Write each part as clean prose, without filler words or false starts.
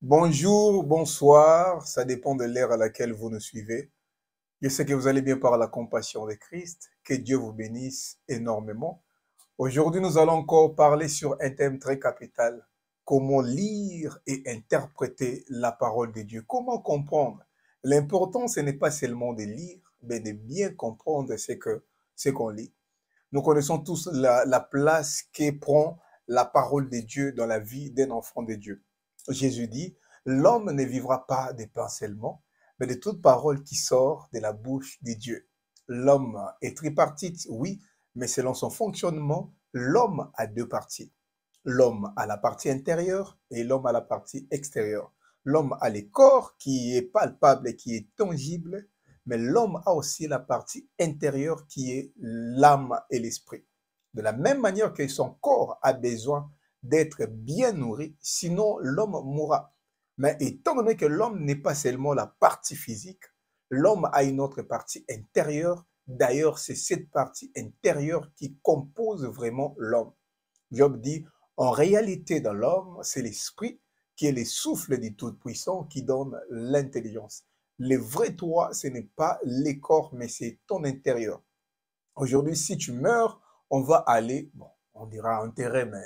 Bonjour, bonsoir, ça dépend de l'ère à laquelle vous nous suivez. Je sais que vous allez bien par la compassion de Christ. Que Dieu vous bénisse énormément. Aujourd'hui, nous allons encore parler sur un thème très capital. Comment lire et interpréter la parole de Dieu. Comment comprendre. L'important, ce n'est pas seulement de lire, mais de bien comprendre ce qu'on lit. Nous connaissons tous la place que prend la parole de Dieu dans la vie d'un enfant de Dieu. Jésus dit, l'homme ne vivra pas de pain seulement, mais de toute parole qui sort de la bouche de Dieu. L'homme est tripartite, oui, mais selon son fonctionnement, l'homme a deux parties. L'homme a la partie intérieure et l'homme a la partie extérieure. L'homme a le corps qui est palpable et qui est tangible, mais l'homme a aussi la partie intérieure qui est l'âme et l'esprit. De la même manière que son corps a besoin d'être bien nourri, sinon l'homme mourra. Mais étant donné que l'homme n'est pas seulement la partie physique, l'homme a une autre partie intérieure. D'ailleurs, c'est cette partie intérieure qui compose vraiment l'homme. Job dit, en réalité, dans l'homme, c'est l'esprit qui est le souffle du Tout-Puissant qui donne l'intelligence. Le vrai toi, ce n'est pas les corps, mais c'est ton intérieur. Aujourd'hui, si tu meurs, on va aller, bon, on dira enterrer, mais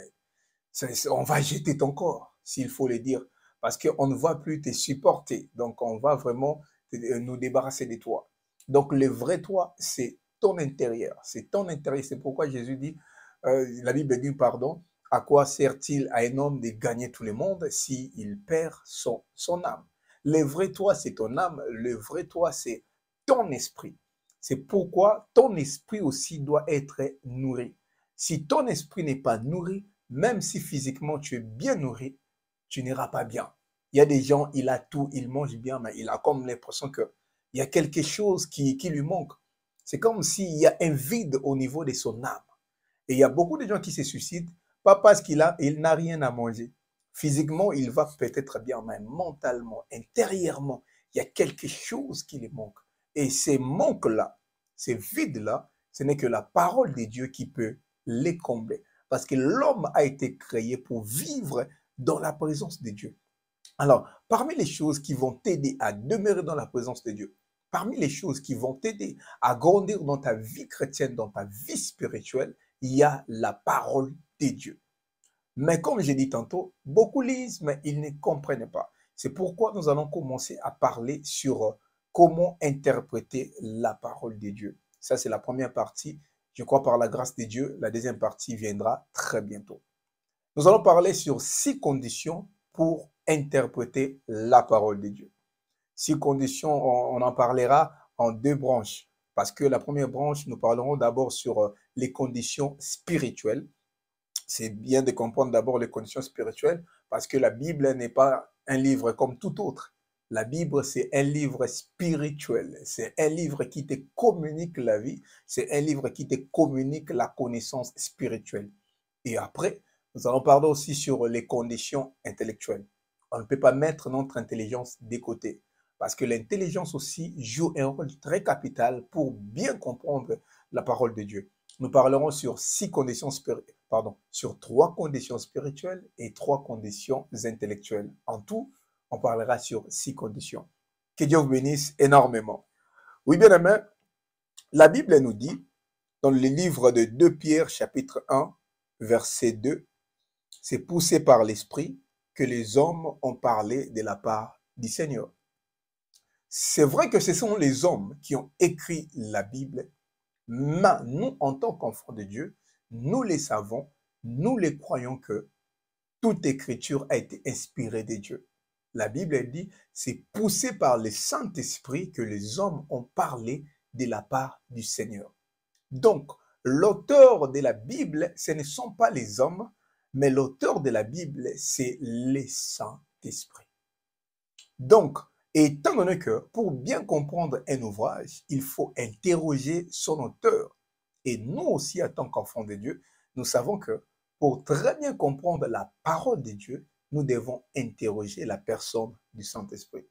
on va jeter ton corps, s'il faut le dire, parce qu'on ne va plus te supporter. Donc, on va vraiment nous débarrasser de toi. Donc, le vrai toi, c'est ton intérieur. C'est ton intérieur. C'est pourquoi Jésus dit, la Bible dit, pardon, à quoi sert-il à un homme de gagner tout le monde s'il perd son âme? Le vrai toi, c'est ton âme. Le vrai toi, c'est ton esprit. C'est pourquoi ton esprit aussi doit être nourri. Si ton esprit n'est pas nourri, même si physiquement tu es bien nourri, tu n'iras pas bien. Il y a des gens, il a tout, il mange bien, mais il a comme l'impression qu'il y a quelque chose qui lui manque. C'est comme s'il y a un vide au niveau de son âme. Et il y a beaucoup de gens qui se suicident, pas parce il n'a rien à manger. Physiquement, il va peut-être bien, mais mentalement, intérieurement, il y a quelque chose qui lui manque. Et ces manques-là, ces vides-là, ce n'est que la parole de Dieu qui peut les combler. Parce que l'homme a été créé pour vivre dans la présence de Dieu. Alors, parmi les choses qui vont t'aider à demeurer dans la présence de Dieu, parmi les choses qui vont t'aider à grandir dans ta vie chrétienne, dans ta vie spirituelle, il y a la parole de Dieu. Mais comme j'ai dit tantôt, beaucoup lisent, mais ils ne comprennent pas. C'est pourquoi nous allons commencer à parler sur comment interpréter la parole de Dieu. Ça, c'est la première partie. Je crois par la grâce de Dieu, la deuxième partie viendra très bientôt. Nous allons parler sur 6 conditions pour interpréter la parole de Dieu. 6 conditions, on en parlera en 2 branches. Parce que la première branche, nous parlerons d'abord sur les conditions spirituelles. C'est bien de comprendre d'abord les conditions spirituelles parce que la Bible n'est pas un livre comme tout autre. La Bible, c'est un livre spirituel. C'est un livre qui te communique la vie. C'est un livre qui te communique la connaissance spirituelle. Et après, nous allons parler aussi sur les conditions intellectuelles. On ne peut pas mettre notre intelligence de côté parce que l'intelligence aussi joue un rôle très capital pour bien comprendre la parole de Dieu. Nous parlerons sur 6 conditions sur 3 conditions spirituelles et 3 conditions intellectuelles. En tout, on parlera sur 6 conditions. Que Dieu vous bénisse énormément. Oui, bien aimé, la Bible nous dit, dans le livre de 2 Pierre, chapitre 1, verset 2, c'est poussé par l'Esprit que les hommes ont parlé de la part du Seigneur. C'est vrai que ce sont les hommes qui ont écrit la Bible, mais nous, en tant qu'enfants de Dieu, nous les savons, nous les croyons que toute écriture a été inspirée de Dieu. La Bible dit, c'est poussé par le Saint-Esprit que les hommes ont parlé de la part du Seigneur. Donc, l'auteur de la Bible, ce ne sont pas les hommes, mais l'auteur de la Bible, c'est le Saint-Esprit. Donc, étant donné que pour bien comprendre un ouvrage, il faut interroger son auteur. Et nous aussi, en tant qu'enfants de Dieu, nous savons que pour très bien comprendre la parole de Dieu, nous devons interroger la personne du Saint-Esprit.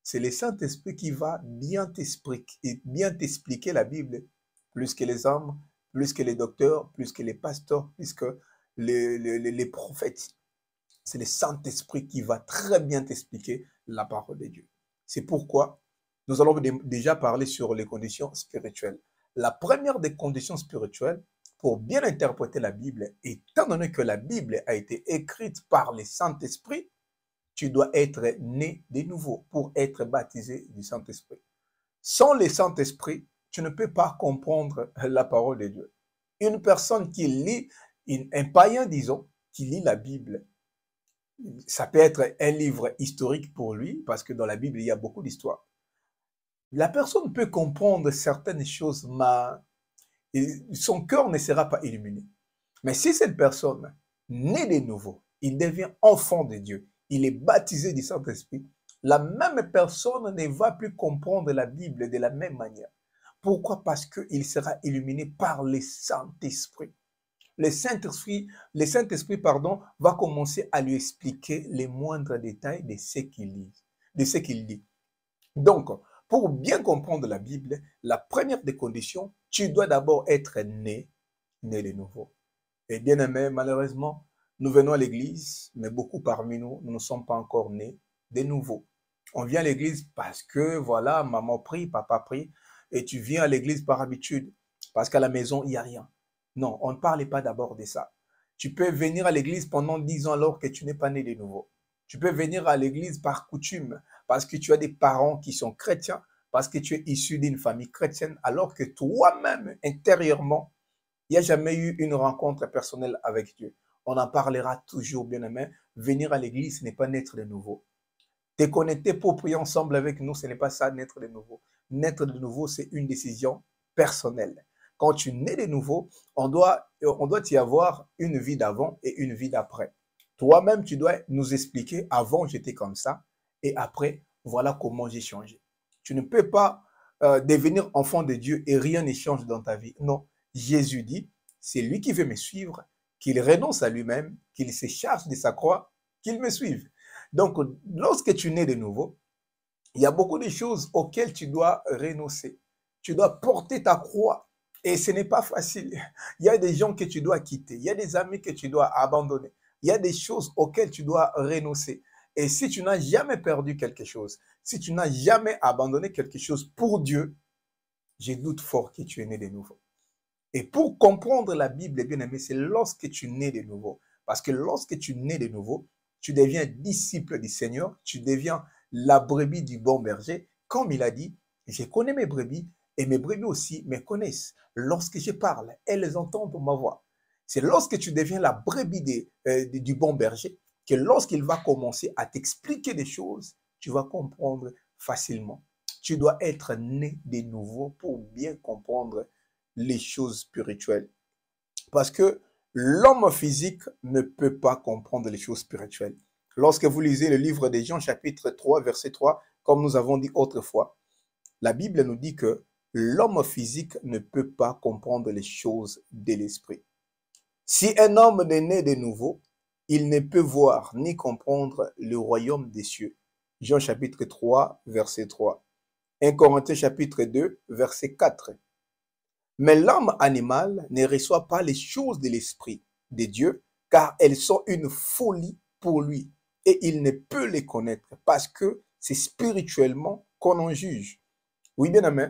C'est le Saint-Esprit qui va bien t'expliquer la Bible, plus que les hommes, plus que les docteurs, plus que les pasteurs, plus que les prophètes. C'est le Saint-Esprit qui va très bien t'expliquer la parole de Dieu. C'est pourquoi nous allons déjà parler sur les conditions spirituelles. La première des conditions spirituelles, pour bien interpréter la Bible, étant donné que la Bible a été écrite par le Saint-Esprit, tu dois être né de nouveau pour être baptisé du Saint-Esprit. Sans le Saint-Esprit, tu ne peux pas comprendre la parole de Dieu. Une personne qui lit, un païen, disons, qui lit la Bible, ça peut être un livre historique pour lui, parce que dans la Bible, il y a beaucoup d'histoires. La personne peut comprendre certaines choses, mais son cœur ne sera pas illuminé. Mais si cette personne naît de nouveau, il devient enfant de Dieu, il est baptisé du Saint-Esprit, la même personne ne va plus comprendre la Bible de la même manière. Pourquoi? Parce qu'il sera illuminé par le Saint-Esprit. Le Saint-Esprit, va commencer à lui expliquer les moindres détails de ce qu'il dit. Donc, pour bien comprendre la Bible, la première des conditions, tu dois d'abord être né de nouveau. Et bien aimé, malheureusement, nous venons à l'église, mais beaucoup parmi nous, nous ne sommes pas encore nés de nouveau. On vient à l'église parce que, voilà, maman prie, papa prie, et tu viens à l'église par habitude, parce qu'à la maison, il n'y a rien. Non, on ne parle pas d'abord de ça. Tu peux venir à l'église pendant 10 ans alors que tu n'es pas né de nouveau. Tu peux venir à l'église par coutume, parce que tu as des parents qui sont chrétiens, parce que tu es issu d'une famille chrétienne, alors que toi-même, intérieurement, il n'y a jamais eu une rencontre personnelle avec Dieu. On en parlera toujours, bien aimé. Venir à l'église, ce n'est pas naître de nouveau. Te connecter pour prier ensemble avec nous, ce n'est pas ça, naître de nouveau. Naître de nouveau, c'est une décision personnelle. Quand tu nais de nouveau, on doit y avoir une vie d'avant et une vie d'après. Toi-même, tu dois nous expliquer, avant j'étais comme ça, et après, voilà comment j'ai changé. Tu ne peux pas devenir enfant de Dieu et rien ne change dans ta vie. Non, Jésus dit, c'est lui qui veut me suivre, qu'il renonce à lui-même, qu'il se charge de sa croix, qu'il me suive. Donc, lorsque tu nais de nouveau, il y a beaucoup de choses auxquelles tu dois renoncer. Tu dois porter ta croix. Et ce n'est pas facile. Il y a des gens que tu dois quitter. Il y a des amis que tu dois abandonner. Il y a des choses auxquelles tu dois renoncer. Et si tu n'as jamais perdu quelque chose, si tu n'as jamais abandonné quelque chose pour Dieu, je doute fort que tu es né de nouveau. Et pour comprendre la Bible, bien aimé, c'est lorsque tu nais de nouveau. Parce que lorsque tu nais de nouveau, tu deviens disciple du Seigneur, tu deviens la brebis du bon berger. Comme il a dit, je connais mes brebis et mes brebis aussi me connaissent. Lorsque je parle, elles entendent ma voix. C'est lorsque tu deviens la brebis du bon berger que lorsqu'il va commencer à t'expliquer des choses, tu vas comprendre facilement. Tu dois être né de nouveau pour bien comprendre les choses spirituelles. Parce que l'homme physique ne peut pas comprendre les choses spirituelles. Lorsque vous lisez le livre de Jean, chapitre 3, verset 3, comme nous avons dit autrefois, la Bible nous dit que l'homme physique ne peut pas comprendre les choses de l'esprit. Si un homme est né de nouveau, il ne peut voir ni comprendre le royaume des cieux. Jean chapitre 3, verset 3. 1 Corinthiens chapitre 2, verset 4. Mais l'homme animal ne reçoit pas les choses de l'esprit de Dieu, car elles sont une folie pour lui, et il ne peut les connaître, parce que c'est spirituellement qu'on en juge. Oui, bien aimé.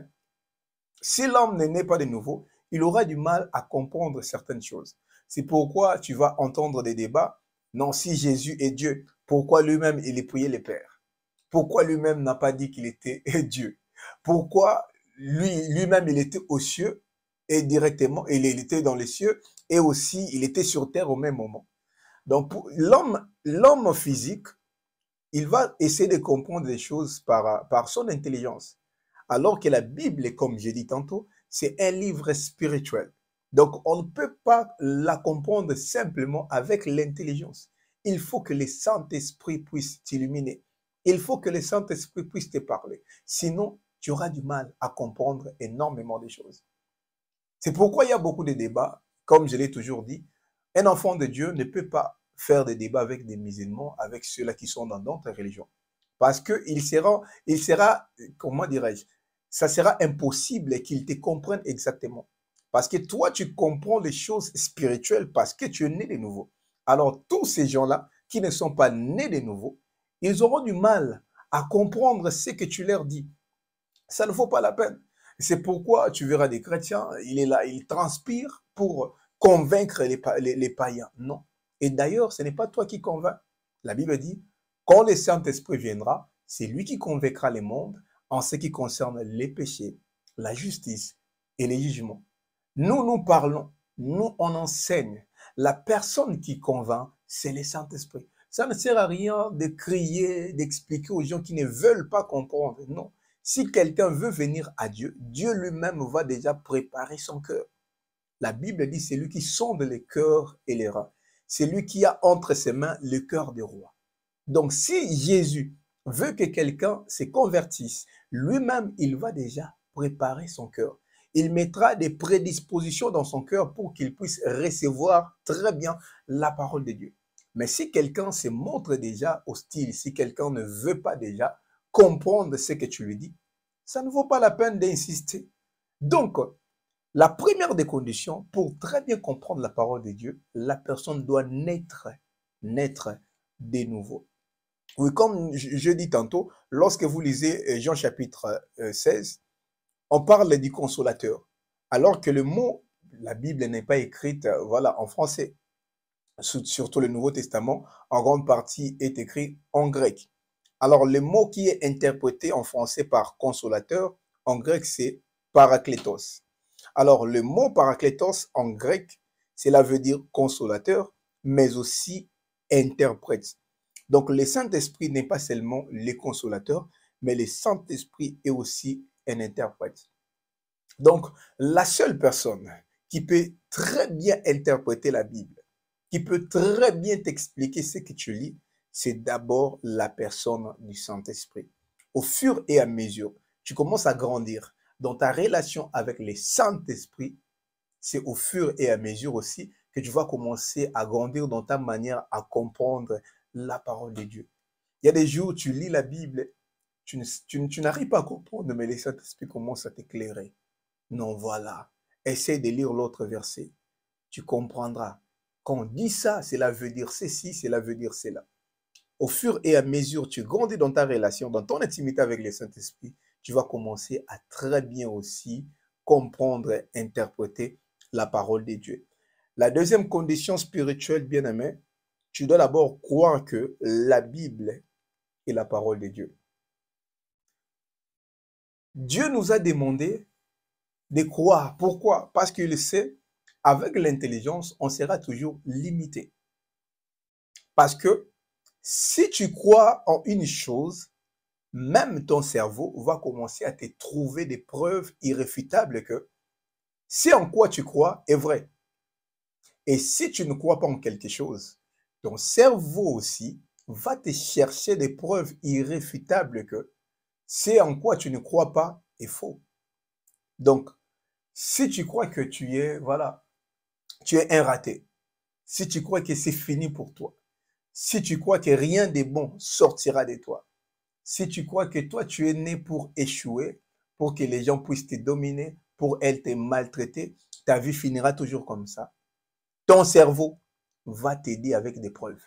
Si l'homme ne naît pas de nouveau, il aura du mal à comprendre certaines choses. C'est pourquoi tu vas entendre des débats. Non, si Jésus est Dieu, pourquoi lui-même il est prié le Père? Pourquoi lui-même n'a pas dit qu'il était Dieu? Pourquoi lui-même il était aux cieux et directement, il était dans les cieux et aussi il était sur terre au même moment. Donc l'homme physique, il va essayer de comprendre les choses par son intelligence. Alors que la Bible, comme j'ai dit tantôt, c'est un livre spirituel. Donc, on ne peut pas la comprendre simplement avec l'intelligence. Il faut que le Saint-Esprit puisse t'illuminer. Il faut que le Saint-Esprit puisse te parler. Sinon, tu auras du mal à comprendre énormément de choses. C'est pourquoi il y a beaucoup de débats. Comme je l'ai toujours dit, un enfant de Dieu ne peut pas faire des débats avec des musulmans, avec ceux-là qui sont dans d'autres religions. Parce qu'il sera, comment dirais-je, ça sera impossible qu'ils te comprennent exactement. Parce que toi, tu comprends les choses spirituelles parce que tu es né de nouveau. Alors, tous ces gens-là, qui ne sont pas nés de nouveau, ils auront du mal à comprendre ce que tu leur dis. Ça ne vaut pas la peine. C'est pourquoi tu verras des chrétiens, il est là, il transpire pour convaincre les païens. Non. Et d'ailleurs, ce n'est pas toi qui convaincs. La Bible dit, quand le Saint-Esprit viendra, c'est lui qui convaincra les mondes en ce qui concerne les péchés, la justice et les jugements. Nous parlons, nous, on enseigne. La personne qui convainc, c'est le Saint-Esprit. Ça ne sert à rien de crier, d'expliquer aux gens qui ne veulent pas comprendre. Non. Si quelqu'un veut venir à Dieu, Dieu lui-même va déjà préparer son cœur. La Bible dit, c'est lui qui sonde les cœurs et les reins. C'est lui qui a entre ses mains le cœur des rois. Donc, si Jésus veut que quelqu'un se convertisse, lui-même, il va déjà préparer son cœur. Il mettra des prédispositions dans son cœur pour qu'il puisse recevoir très bien la parole de Dieu. Mais si quelqu'un se montre déjà hostile, si quelqu'un ne veut pas déjà comprendre ce que tu lui dis, ça ne vaut pas la peine d'insister. Donc, la première des conditions, pour très bien comprendre la parole de Dieu, la personne doit naître de nouveau. Oui, comme je dis tantôt, lorsque vous lisez Jean chapitre 16, on parle du consolateur, alors que le mot, la Bible n'est pas écrite voilà, en français. Surtout le Nouveau Testament, en grande partie, est écrit en grec. Alors, le mot qui est interprété en français par consolateur, en grec, c'est parakletos. Alors, le mot parakletos en grec, cela veut dire consolateur, mais aussi interprète. Donc, le Saint-Esprit n'est pas seulement le consolateur, mais le Saint-Esprit est aussi un interprète. Donc, la seule personne qui peut très bien interpréter la Bible, qui peut très bien t'expliquer ce que tu lis, c'est d'abord la personne du Saint-Esprit. Au fur et à mesure, tu commences à grandir dans ta relation avec le Saint-Esprit. C'est au fur et à mesure aussi que tu vas commencer à grandir dans ta manière à comprendre la parole de Dieu. Il y a des jours où tu lis la Bible, tu n'arrives pas à comprendre, mais le Saint-Esprit commence à t'éclairer. Non, voilà. Essaie de lire l'autre verset. Tu comprendras. Quand on dit ça, cela veut dire ceci, cela veut dire cela. Au fur et à mesure, tu grandis dans ta relation, dans ton intimité avec le Saint-Esprit, tu vas commencer à très bien aussi comprendre, interpréter la parole de Dieu. La deuxième condition spirituelle, bien-aimé, tu dois d'abord croire que la Bible est la parole de Dieu. Dieu nous a demandé de croire. Pourquoi? Parce qu'il sait, avec l'intelligence, on sera toujours limité. Parce que si tu crois en une chose, même ton cerveau va commencer à te trouver des preuves irréfutables que ce en quoi tu crois est vrai. Et si tu ne crois pas en quelque chose, ton cerveau aussi va te chercher des preuves irréfutables que ce en quoi tu ne crois pas est faux. Donc, si tu crois que tu es, voilà, tu es un raté, si tu crois que c'est fini pour toi, si tu crois que rien de bon sortira de toi, si tu crois que toi, tu es né pour échouer, pour que les gens puissent te dominer, pour elles te maltraiter, ta vie finira toujours comme ça. Ton cerveau va t'aider avec des preuves.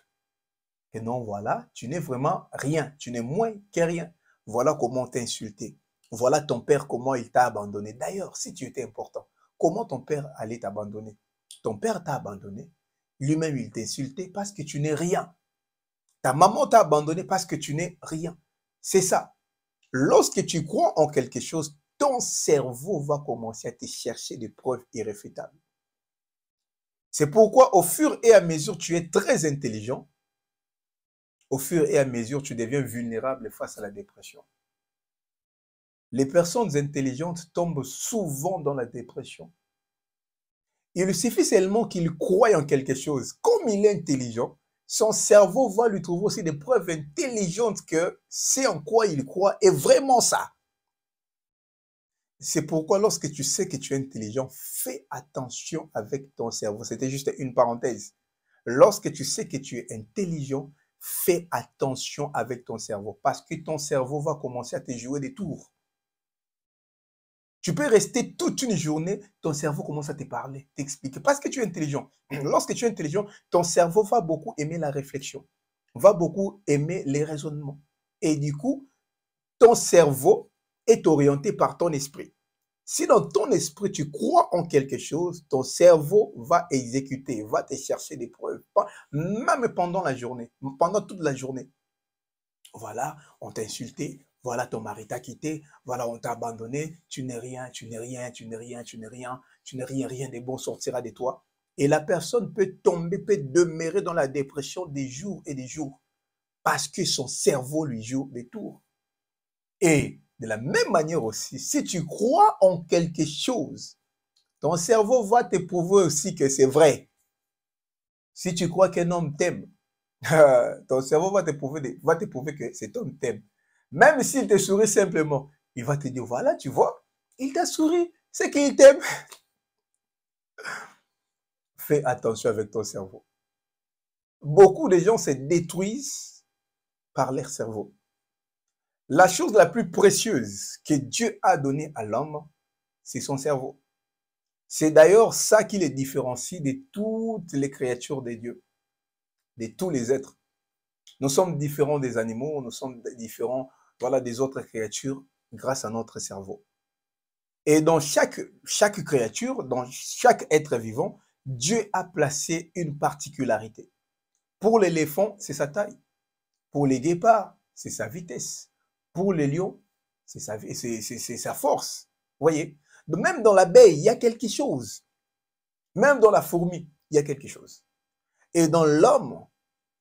Et non, voilà, tu n'es vraiment rien, tu n'es moins que rien. Voilà comment t'insulter. Voilà ton père, comment il t'a abandonné. D'ailleurs, si tu étais important, comment ton père allait t'abandonner? Ton père t'a abandonné. Lui-même, il t'insultait parce que tu n'es rien. Ta maman t'a abandonné parce que tu n'es rien. C'est ça. Lorsque tu crois en quelque chose, ton cerveau va commencer à te chercher des preuves irréfutables. C'est pourquoi au fur et à mesure, tu es très intelligent. Au fur et à mesure, tu deviens vulnérable face à la dépression. Les personnes intelligentes tombent souvent dans la dépression. Il suffit seulement qu'il croie en quelque chose. Comme il est intelligent, son cerveau va lui trouver aussi des preuves intelligentes que c'est en quoi il croit est vraiment ça. C'est pourquoi lorsque tu sais que tu es intelligent, fais attention avec ton cerveau. C'était juste une parenthèse. Lorsque tu sais que tu es intelligent, fais attention avec ton cerveau parce que ton cerveau va commencer à te jouer des tours. Tu peux rester toute une journée, ton cerveau commence à te parler, t'expliquer, parce que tu es intelligent. Lorsque tu es intelligent, ton cerveau va beaucoup aimer la réflexion. va beaucoup aimer les raisonnements. Et du coup, ton cerveau est orienté par ton esprit. Si dans ton esprit, tu crois en quelque chose, ton cerveau va exécuter, va te chercher des preuves, même pendant la journée, pendant toute la journée. Voilà, on t'a insulté, voilà, ton mari t'a quitté, voilà, on t'a abandonné, tu n'es rien, tu n'es rien, tu n'es rien, tu n'es rien, tu n'es rien, rien de bon sortira de toi. Et la personne peut tomber, peut demeurer dans la dépression des jours et des jours, parce que son cerveau lui joue des tours. Et de la même manière aussi, si tu crois en quelque chose, ton cerveau va te prouver aussi que c'est vrai. Si tu crois qu'un homme t'aime, ton cerveau va te prouver que cet homme t'aime. Même s'il te sourit simplement, il va te dire, voilà, tu vois, il t'a souri, c'est qu'il t'aime. Fais attention avec ton cerveau. Beaucoup de gens se détruisent par leur cerveau. La chose la plus précieuse que Dieu a donnée à l'homme, c'est son cerveau. C'est d'ailleurs ça qui les différencie de toutes les créatures de Dieu, de tous les êtres. Nous sommes différents des animaux, nous sommes différents, voilà, des autres créatures grâce à notre cerveau. Et dans chaque créature, dans chaque être vivant, Dieu a placé une particularité. Pour l'éléphant, c'est sa taille. Pour les guépards, c'est sa vitesse. Pour les lions, c'est sa force. Vous voyez? Même dans l'abeille, il y a quelque chose. Même dans la fourmi, il y a quelque chose. Et dans l'homme,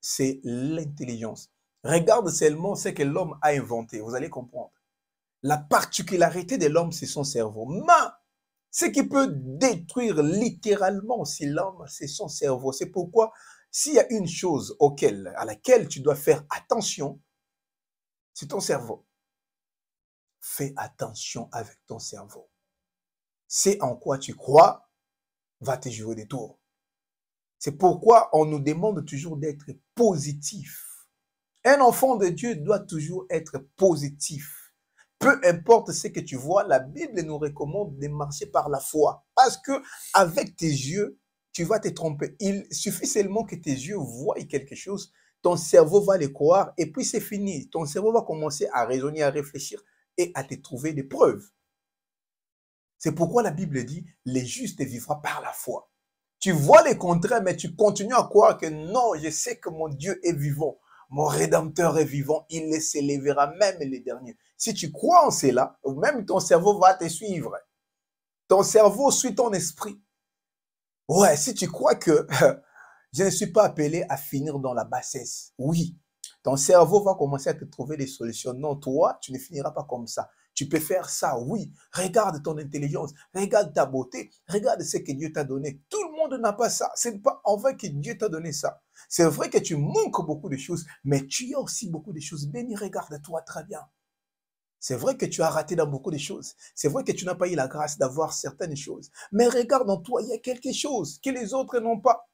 c'est l'intelligence. Regarde seulement ce que l'homme a inventé. Vous allez comprendre. La particularité de l'homme, c'est son cerveau. Mais ce qui peut détruire littéralement aussi l'homme, c'est son cerveau. C'est pourquoi, s'il y a une chose à laquelle tu dois faire attention, c'est ton cerveau. Fais attention avec ton cerveau. C'est en quoi tu crois va te jouer des tours. C'est pourquoi on nous demande toujours d'être positif. Un enfant de Dieu doit toujours être positif. Peu importe ce que tu vois, la Bible nous recommande de marcher par la foi. Parce que avec tes yeux, tu vas te tromper. Il suffit seulement que tes yeux voient quelque chose, ton cerveau va le croire et puis c'est fini. Ton cerveau va commencer à raisonner, à réfléchir et à te trouver des preuves. C'est pourquoi la Bible dit, les justes vivra par la foi. Tu vois les contraires, mais tu continues à croire que non, je sais que mon Dieu est vivant. Mon Rédempteur est vivant, il s'élèvera même les derniers. Si tu crois en cela, même ton cerveau va te suivre. Ton cerveau suit ton esprit. Ouais, si tu crois que je ne suis pas appelé à finir dans la bassesse, oui, ton cerveau va commencer à te trouver des solutions. Non, toi, tu ne finiras pas comme ça. Tu peux faire ça, oui. Regarde ton intelligence, regarde ta beauté, regarde ce que Dieu t'a donné. Tout le monde n'a pas ça. Ce n'est pas en vain que Dieu t'a donné ça. C'est vrai que tu manques beaucoup de choses, mais tu as aussi beaucoup de choses bénies. Regarde-toi très bien. C'est vrai que tu as raté dans beaucoup de choses. C'est vrai que tu n'as pas eu la grâce d'avoir certaines choses. Mais regarde en toi, il y a quelque chose que les autres n'ont pas.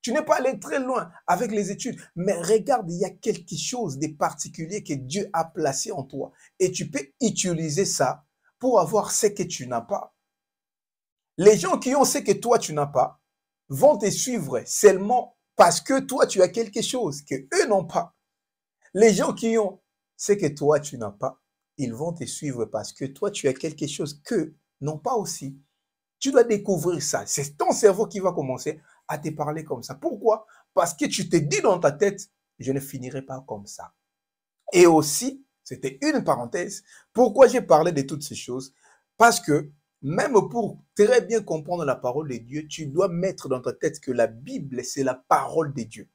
Tu n'es pas allé très loin avec les études, mais regarde, il y a quelque chose de particulier que Dieu a placé en toi. Et tu peux utiliser ça pour avoir ce que tu n'as pas. Les gens qui ont ce que toi, tu n'as pas, vont te suivre seulement parce que toi, tu as quelque chose que eux n'ont pas. Les gens qui ont ce que toi, tu n'as pas, ils vont te suivre parce que toi, tu as quelque chose qu'eux n'ont pas aussi. Tu dois découvrir ça. C'est ton cerveau qui va commencer à te parler comme ça. Pourquoi? Parce que tu te dis dans ta tête, je ne finirai pas comme ça. Et aussi, c'était une parenthèse, pourquoi j'ai parlé de toutes ces choses? Parce que même pour très bien comprendre la parole de Dieu, tu dois mettre dans ta tête que la Bible, c'est la parole de Dieu.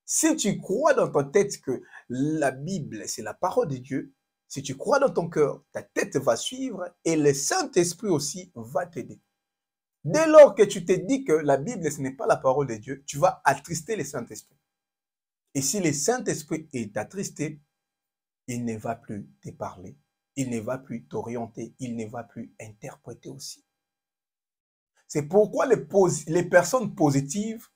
Si tu crois dans ta tête que la Bible, c'est la parole de Dieu, si tu crois dans ton cœur, ta tête va suivre et le Saint-Esprit aussi va t'aider. Dès lors que tu te dis que la Bible, ce n'est pas la parole de Dieu, tu vas attrister le Saint-Esprit. Et si le Saint-Esprit est attristé, il ne va plus te parler, il ne va plus t'orienter, il ne va plus interpréter aussi. C'est pourquoi les personnes positives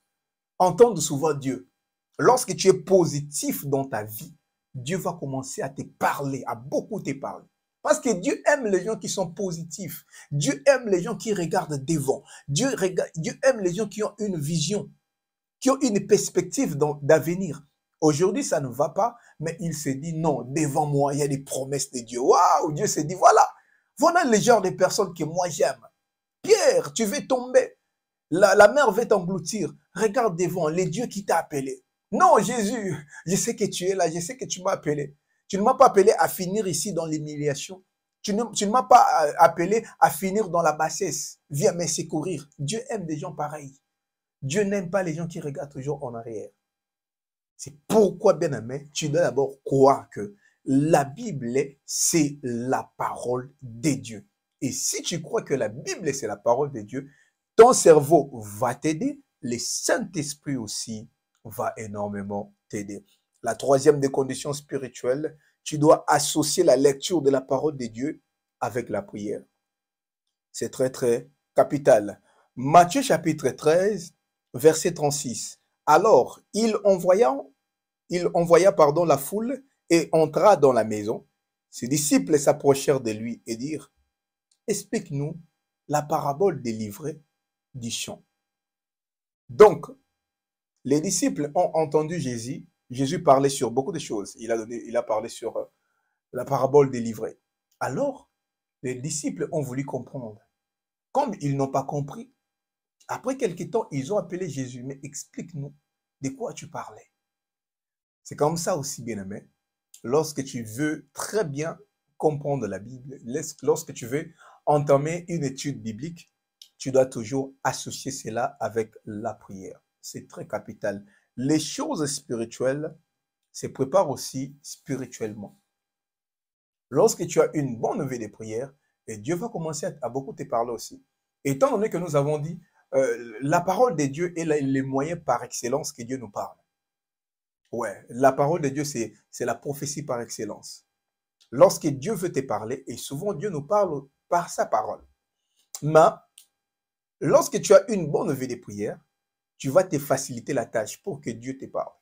entendent souvent Dieu. Lorsque tu es positif dans ta vie, Dieu va commencer à te parler, à beaucoup te parler. Parce que Dieu aime les gens qui sont positifs. Dieu aime les gens qui regardent devant. Dieu aime les gens qui ont une vision, qui ont une perspective d'avenir. Aujourd'hui, ça ne va pas, mais il s'est dit non, devant moi, il y a des promesses de Dieu. Waouh, Dieu s'est dit voilà, voilà le genre de personnes que moi j'aime. Pierre, tu veux tomber. La mer va t'engloutir. Regarde devant, les dieux qui t'a appelé. Non, Jésus, je sais que tu es là, je sais que tu m'as appelé. Tu ne m'as pas appelé à finir ici dans l'humiliation. Tu ne m'as pas appelé à finir dans la bassesse. Viens me secourir. Dieu aime des gens pareils. Dieu n'aime pas les gens qui regardent toujours en arrière. C'est pourquoi, bien aimé, tu dois d'abord croire que la Bible, c'est la parole de Dieu. Et si tu crois que la Bible, c'est la parole de Dieu, ton cerveau va t'aider, le Saint-Esprit aussi va énormément t'aider. La troisième des conditions spirituelles, tu dois associer la lecture de la parole de Dieu avec la prière. C'est très, très capital. Matthieu chapitre 13, verset 36. Alors, il envoya la foule et entra dans la maison. Ses disciples s'approchèrent de lui et dirent, explique-nous la parabole des livrets du champ. Donc, les disciples ont entendu Jésus. Jésus parlait sur beaucoup de choses. Il a parlé sur la parabole des livrets. Alors, les disciples ont voulu comprendre. Comme ils n'ont pas compris, après quelque temps, ils ont appelé Jésus. Mais explique-nous de quoi tu parlais. C'est comme ça aussi, bien-aimé. Lorsque tu veux très bien comprendre la Bible, lorsque tu veux entamer une étude biblique, tu dois toujours associer cela avec la prière. C'est très capital. Les choses spirituelles se préparent aussi spirituellement. Lorsque tu as une bonne vie de prière, et Dieu va commencer à beaucoup te parler aussi. Étant donné que nous avons dit, la parole de Dieu est le moyen par excellence que Dieu nous parle. Ouais, la parole de Dieu, c'est la prophétie par excellence. Lorsque Dieu veut te parler, et souvent Dieu nous parle par sa parole. Mais lorsque tu as une bonne vie de prière, tu vas te faciliter la tâche pour que Dieu te parle.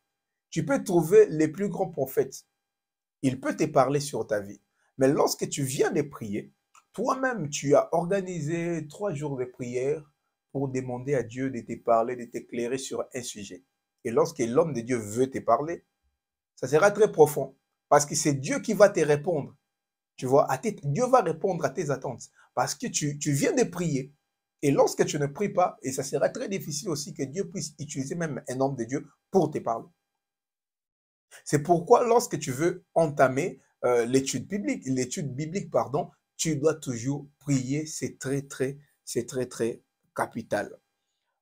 Tu peux trouver les plus grands prophètes. Il peut te parler sur ta vie. Mais lorsque tu viens de prier, toi-même, tu as organisé 3 jours de prière pour demander à Dieu de te parler, de t'éclairer sur un sujet. Et lorsque l'homme de Dieu veut te parler, ça sera très profond. Parce que c'est Dieu qui va te répondre. Tu vois, Dieu va répondre à tes attentes. Parce que tu viens de prier. Et lorsque tu ne pries pas, et ça sera très difficile aussi que Dieu puisse utiliser même un homme de Dieu pour te parler. C'est pourquoi lorsque tu veux entamer l'étude biblique, tu dois toujours prier. C'est très capital.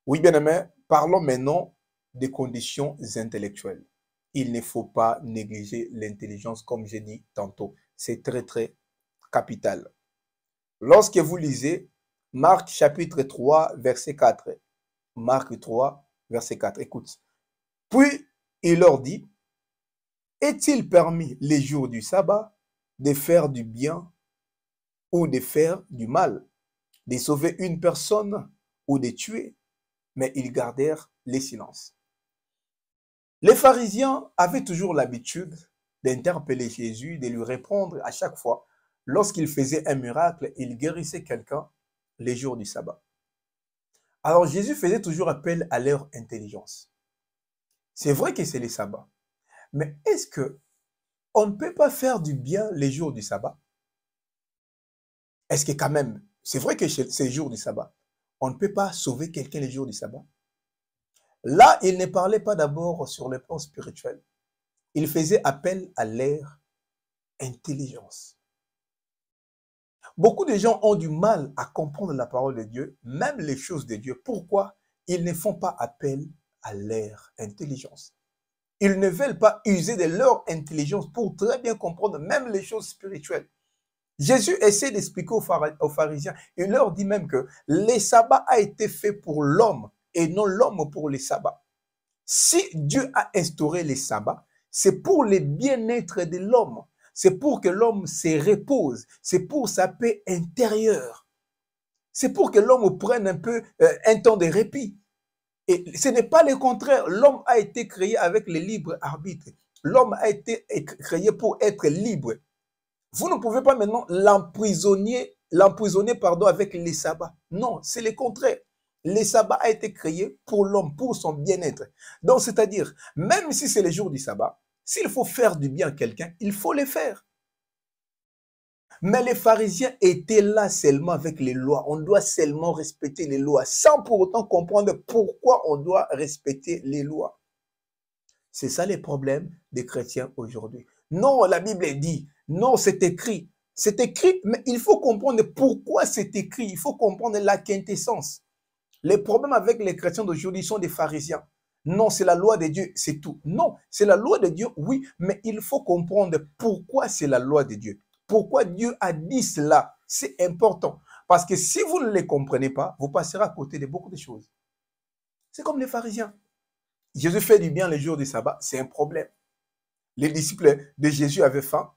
Oui, bien aimé, parlons maintenant des conditions intellectuelles. Il ne faut pas négliger l'intelligence, comme j'ai dit tantôt. C'est très capital. Lorsque vous lisez Marc chapitre 3, verset 4, Marc 3, verset 4, écoute. Puis il leur dit, est-il permis les jours du sabbat de faire du bien ou de faire du mal, de sauver une personne ou de tuer? Mais ils gardèrent le silence. Les pharisiens avaient toujours l'habitude d'interpeller Jésus, de lui répondre à chaque fois. Lorsqu'il faisait un miracle, il guérissait quelqu'un les jours du sabbat. Alors Jésus faisait toujours appel à leur intelligence. C'est vrai que c'est les sabbats. Mais est-ce qu'on ne peut pas faire du bien les jours du sabbat? Est-ce que quand même, c'est vrai que c'est les jours du sabbat, on ne peut pas sauver quelqu'un les jours du sabbat? Là, il ne parlait pas d'abord sur le plan spirituel. Il faisait appel à leur intelligence. Beaucoup de gens ont du mal à comprendre la parole de Dieu, même les choses de Dieu. Pourquoi? Ils ne font pas appel à leur intelligence. Ils ne veulent pas user de leur intelligence pour très bien comprendre même les choses spirituelles. Jésus essaie d'expliquer aux pharisiens. Il leur dit même que le sabbat a été fait pour l'homme et non l'homme pour le sabbat. Si Dieu a instauré le sabbat, c'est pour le bien-être de l'homme. C'est pour que l'homme se repose. C'est pour sa paix intérieure. C'est pour que l'homme prenne un peu un temps de répit. Et ce n'est pas le contraire. L'homme a été créé avec le libre arbitre. L'homme a été créé pour être libre. Vous ne pouvez pas maintenant l'emprisonner avec les sabbats. Non, c'est le contraire. Le sabbat a été créé pour l'homme, pour son bien-être. Donc, c'est-à-dire, même si c'est le jour du sabbat, s'il faut faire du bien à quelqu'un, il faut le faire. Mais les pharisiens étaient là seulement avec les lois. On doit seulement respecter les lois, sans pour autant comprendre pourquoi on doit respecter les lois. C'est ça les problèmes des chrétiens aujourd'hui. Non, la Bible dit, non, c'est écrit. C'est écrit, mais il faut comprendre pourquoi c'est écrit. Il faut comprendre la quintessence. Les problèmes avec les chrétiens d'aujourd'hui sont des pharisiens. Non, c'est la loi de Dieu, c'est tout. Non, c'est la loi de Dieu, oui, mais il faut comprendre pourquoi c'est la loi de Dieu. Pourquoi Dieu a dit cela. C'est important. Parce que si vous ne les comprenez pas, vous passerez à côté de beaucoup de choses. C'est comme les pharisiens. Jésus fait du bien les jours du sabbat, c'est un problème. Les disciples de Jésus avaient faim.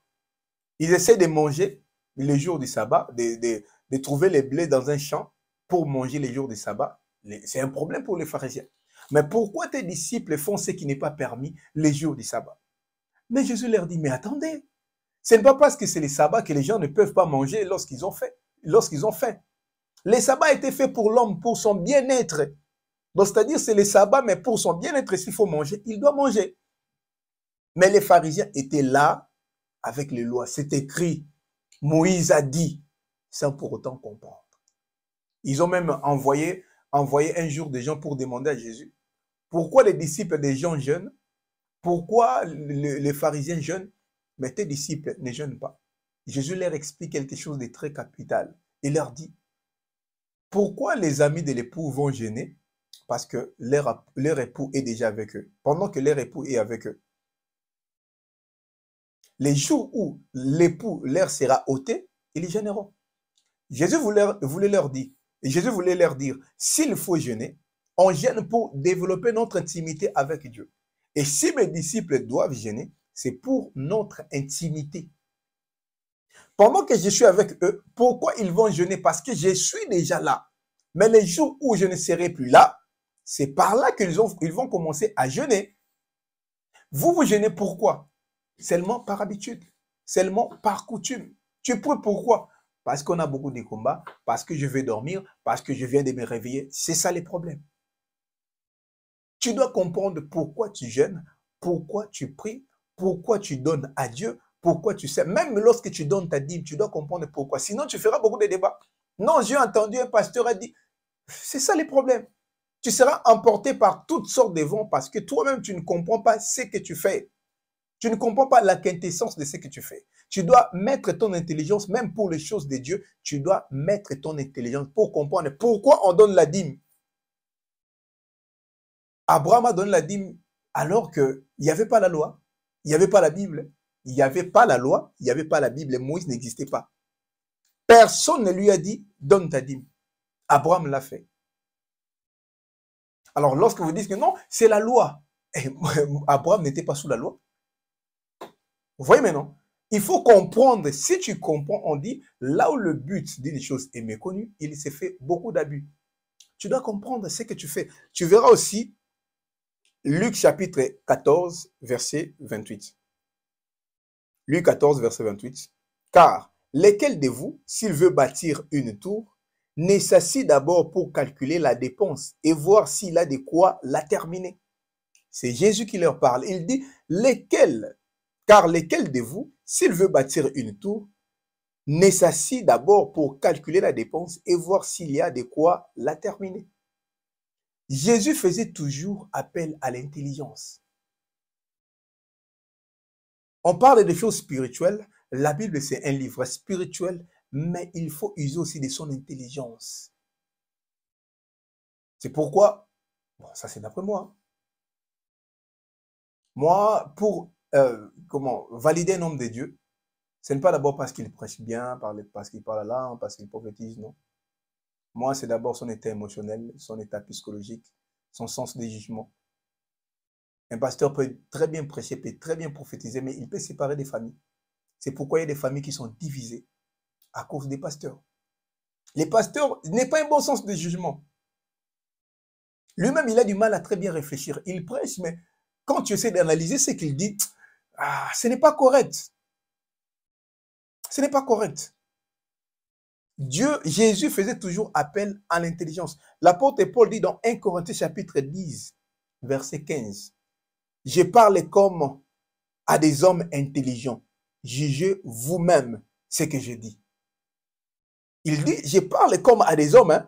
Ils essaient de manger les jours du sabbat, de trouver les blés dans un champ pour manger les jours du sabbat. C'est un problème pour les pharisiens. Mais pourquoi tes disciples font ce qui n'est pas permis les jours du sabbat? Mais Jésus leur dit, mais attendez, ce n'est pas parce que c'est les sabbats que les gens ne peuvent pas manger lorsqu'ils ont faim. Les sabbats étaient faits pour l'homme, pour son bien-être. Donc, c'est-à-dire, c'est les sabbats, mais pour son bien-être, s'il faut manger, il doit manger. Mais les pharisiens étaient là avec les lois. C'est écrit. Moïse a dit, sans pour autant comprendre. Ils ont même envoyé un jour des gens pour demander à Jésus, pourquoi les disciples des gens jeûnent? Pourquoi les pharisiens jeûnent? Mais tes disciples ne jeûnent pas. Jésus leur explique quelque chose de très capital. Il leur dit, pourquoi les amis de l'époux vont jeûner? Parce que leur époux est déjà avec eux. Pendant que leur époux est avec eux. Les jours où l'époux leur sera ôté, ils jeûneront. Jésus voulait leur dire, s'il faut jeûner, on jeûne pour développer notre intimité avec Dieu. Et si mes disciples doivent jeûner, c'est pour notre intimité. Pendant que je suis avec eux, pourquoi ils vont jeûner? Parce que je suis déjà là. Mais les jours où je ne serai plus là, c'est par là qu'ils vont commencer à jeûner. Vous jeûnez pourquoi? Seulement par habitude, seulement par coutume. Tu peux pourquoi? Parce qu'on a beaucoup de combats, parce que je vais dormir, parce que je viens de me réveiller. C'est ça les problèmes. Tu dois comprendre pourquoi tu jeûnes, pourquoi tu pries, pourquoi tu donnes à Dieu, pourquoi tu sais. Même lorsque tu donnes ta dîme, tu dois comprendre pourquoi. Sinon, tu feras beaucoup de débats. Non, j'ai entendu un pasteur a dit. C'est ça les problèmes. Tu seras emporté par toutes sortes de vents parce que toi-même, tu ne comprends pas ce que tu fais. Tu ne comprends pas la quintessence de ce que tu fais. Tu dois mettre ton intelligence, même pour les choses de Dieu, tu dois mettre ton intelligence pour comprendre pourquoi on donne la dîme. Abraham a donné la dîme alors qu'il n'y avait pas la loi, il n'y avait pas la Bible, il n'y avait pas la loi, il n'y avait pas la Bible, et Moïse n'existait pas. Personne ne lui a dit, donne ta dîme. Abraham l'a fait. Alors lorsque vous dites que non, c'est la loi, Abraham n'était pas sous la loi. Vous voyez maintenant? Il faut comprendre, si tu comprends, on dit, là où le but d'une chose est méconnu, il s'est fait beaucoup d'abus. Tu dois comprendre ce que tu fais. Tu verras aussi Luc chapitre 14, verset 28. Luc 14, verset 28. Car lesquels de vous, s'il veut bâtir une tour, ne s'assit d'abord pour calculer la dépense et voir s'il a de quoi la terminer? C'est Jésus qui leur parle. Il dit, lesquels? Car lesquels de vous, s'il veut bâtir une tour, ne s'assit d'abord pour calculer la dépense et voir s'il y a de quoi la terminer? Jésus faisait toujours appel à l'intelligence. On parle des choses spirituelles. La Bible, c'est un livre spirituel, mais il faut user aussi de son intelligence. C'est pourquoi, bon, ça c'est d'après moi. Moi, pour valider un homme de Dieu, ce n'est pas d'abord parce qu'il prêche bien, parce qu'il parle là, parce qu'il prophétise, non. Moi, c'est d'abord son état émotionnel, son état psychologique, son sens des jugements. Un pasteur peut très bien prêcher, peut très bien prophétiser, mais il peut séparer des familles. C'est pourquoi il y a des familles qui sont divisées à cause des pasteurs. Les pasteurs n'ont pas un bon sens de jugement. Lui-même, il a du mal à très bien réfléchir. Il prêche, mais quand tu essaies d'analyser ce qu'il dit, ce n'est pas correct. Ce n'est pas correct. Jésus faisait toujours appel à l'intelligence. L'apôtre Paul dit dans 1 Corinthiens chapitre 10, verset 15, « Je parle comme à des hommes intelligents. Jugez vous-même ce que je dis. » Il dit, je parle comme à des hommes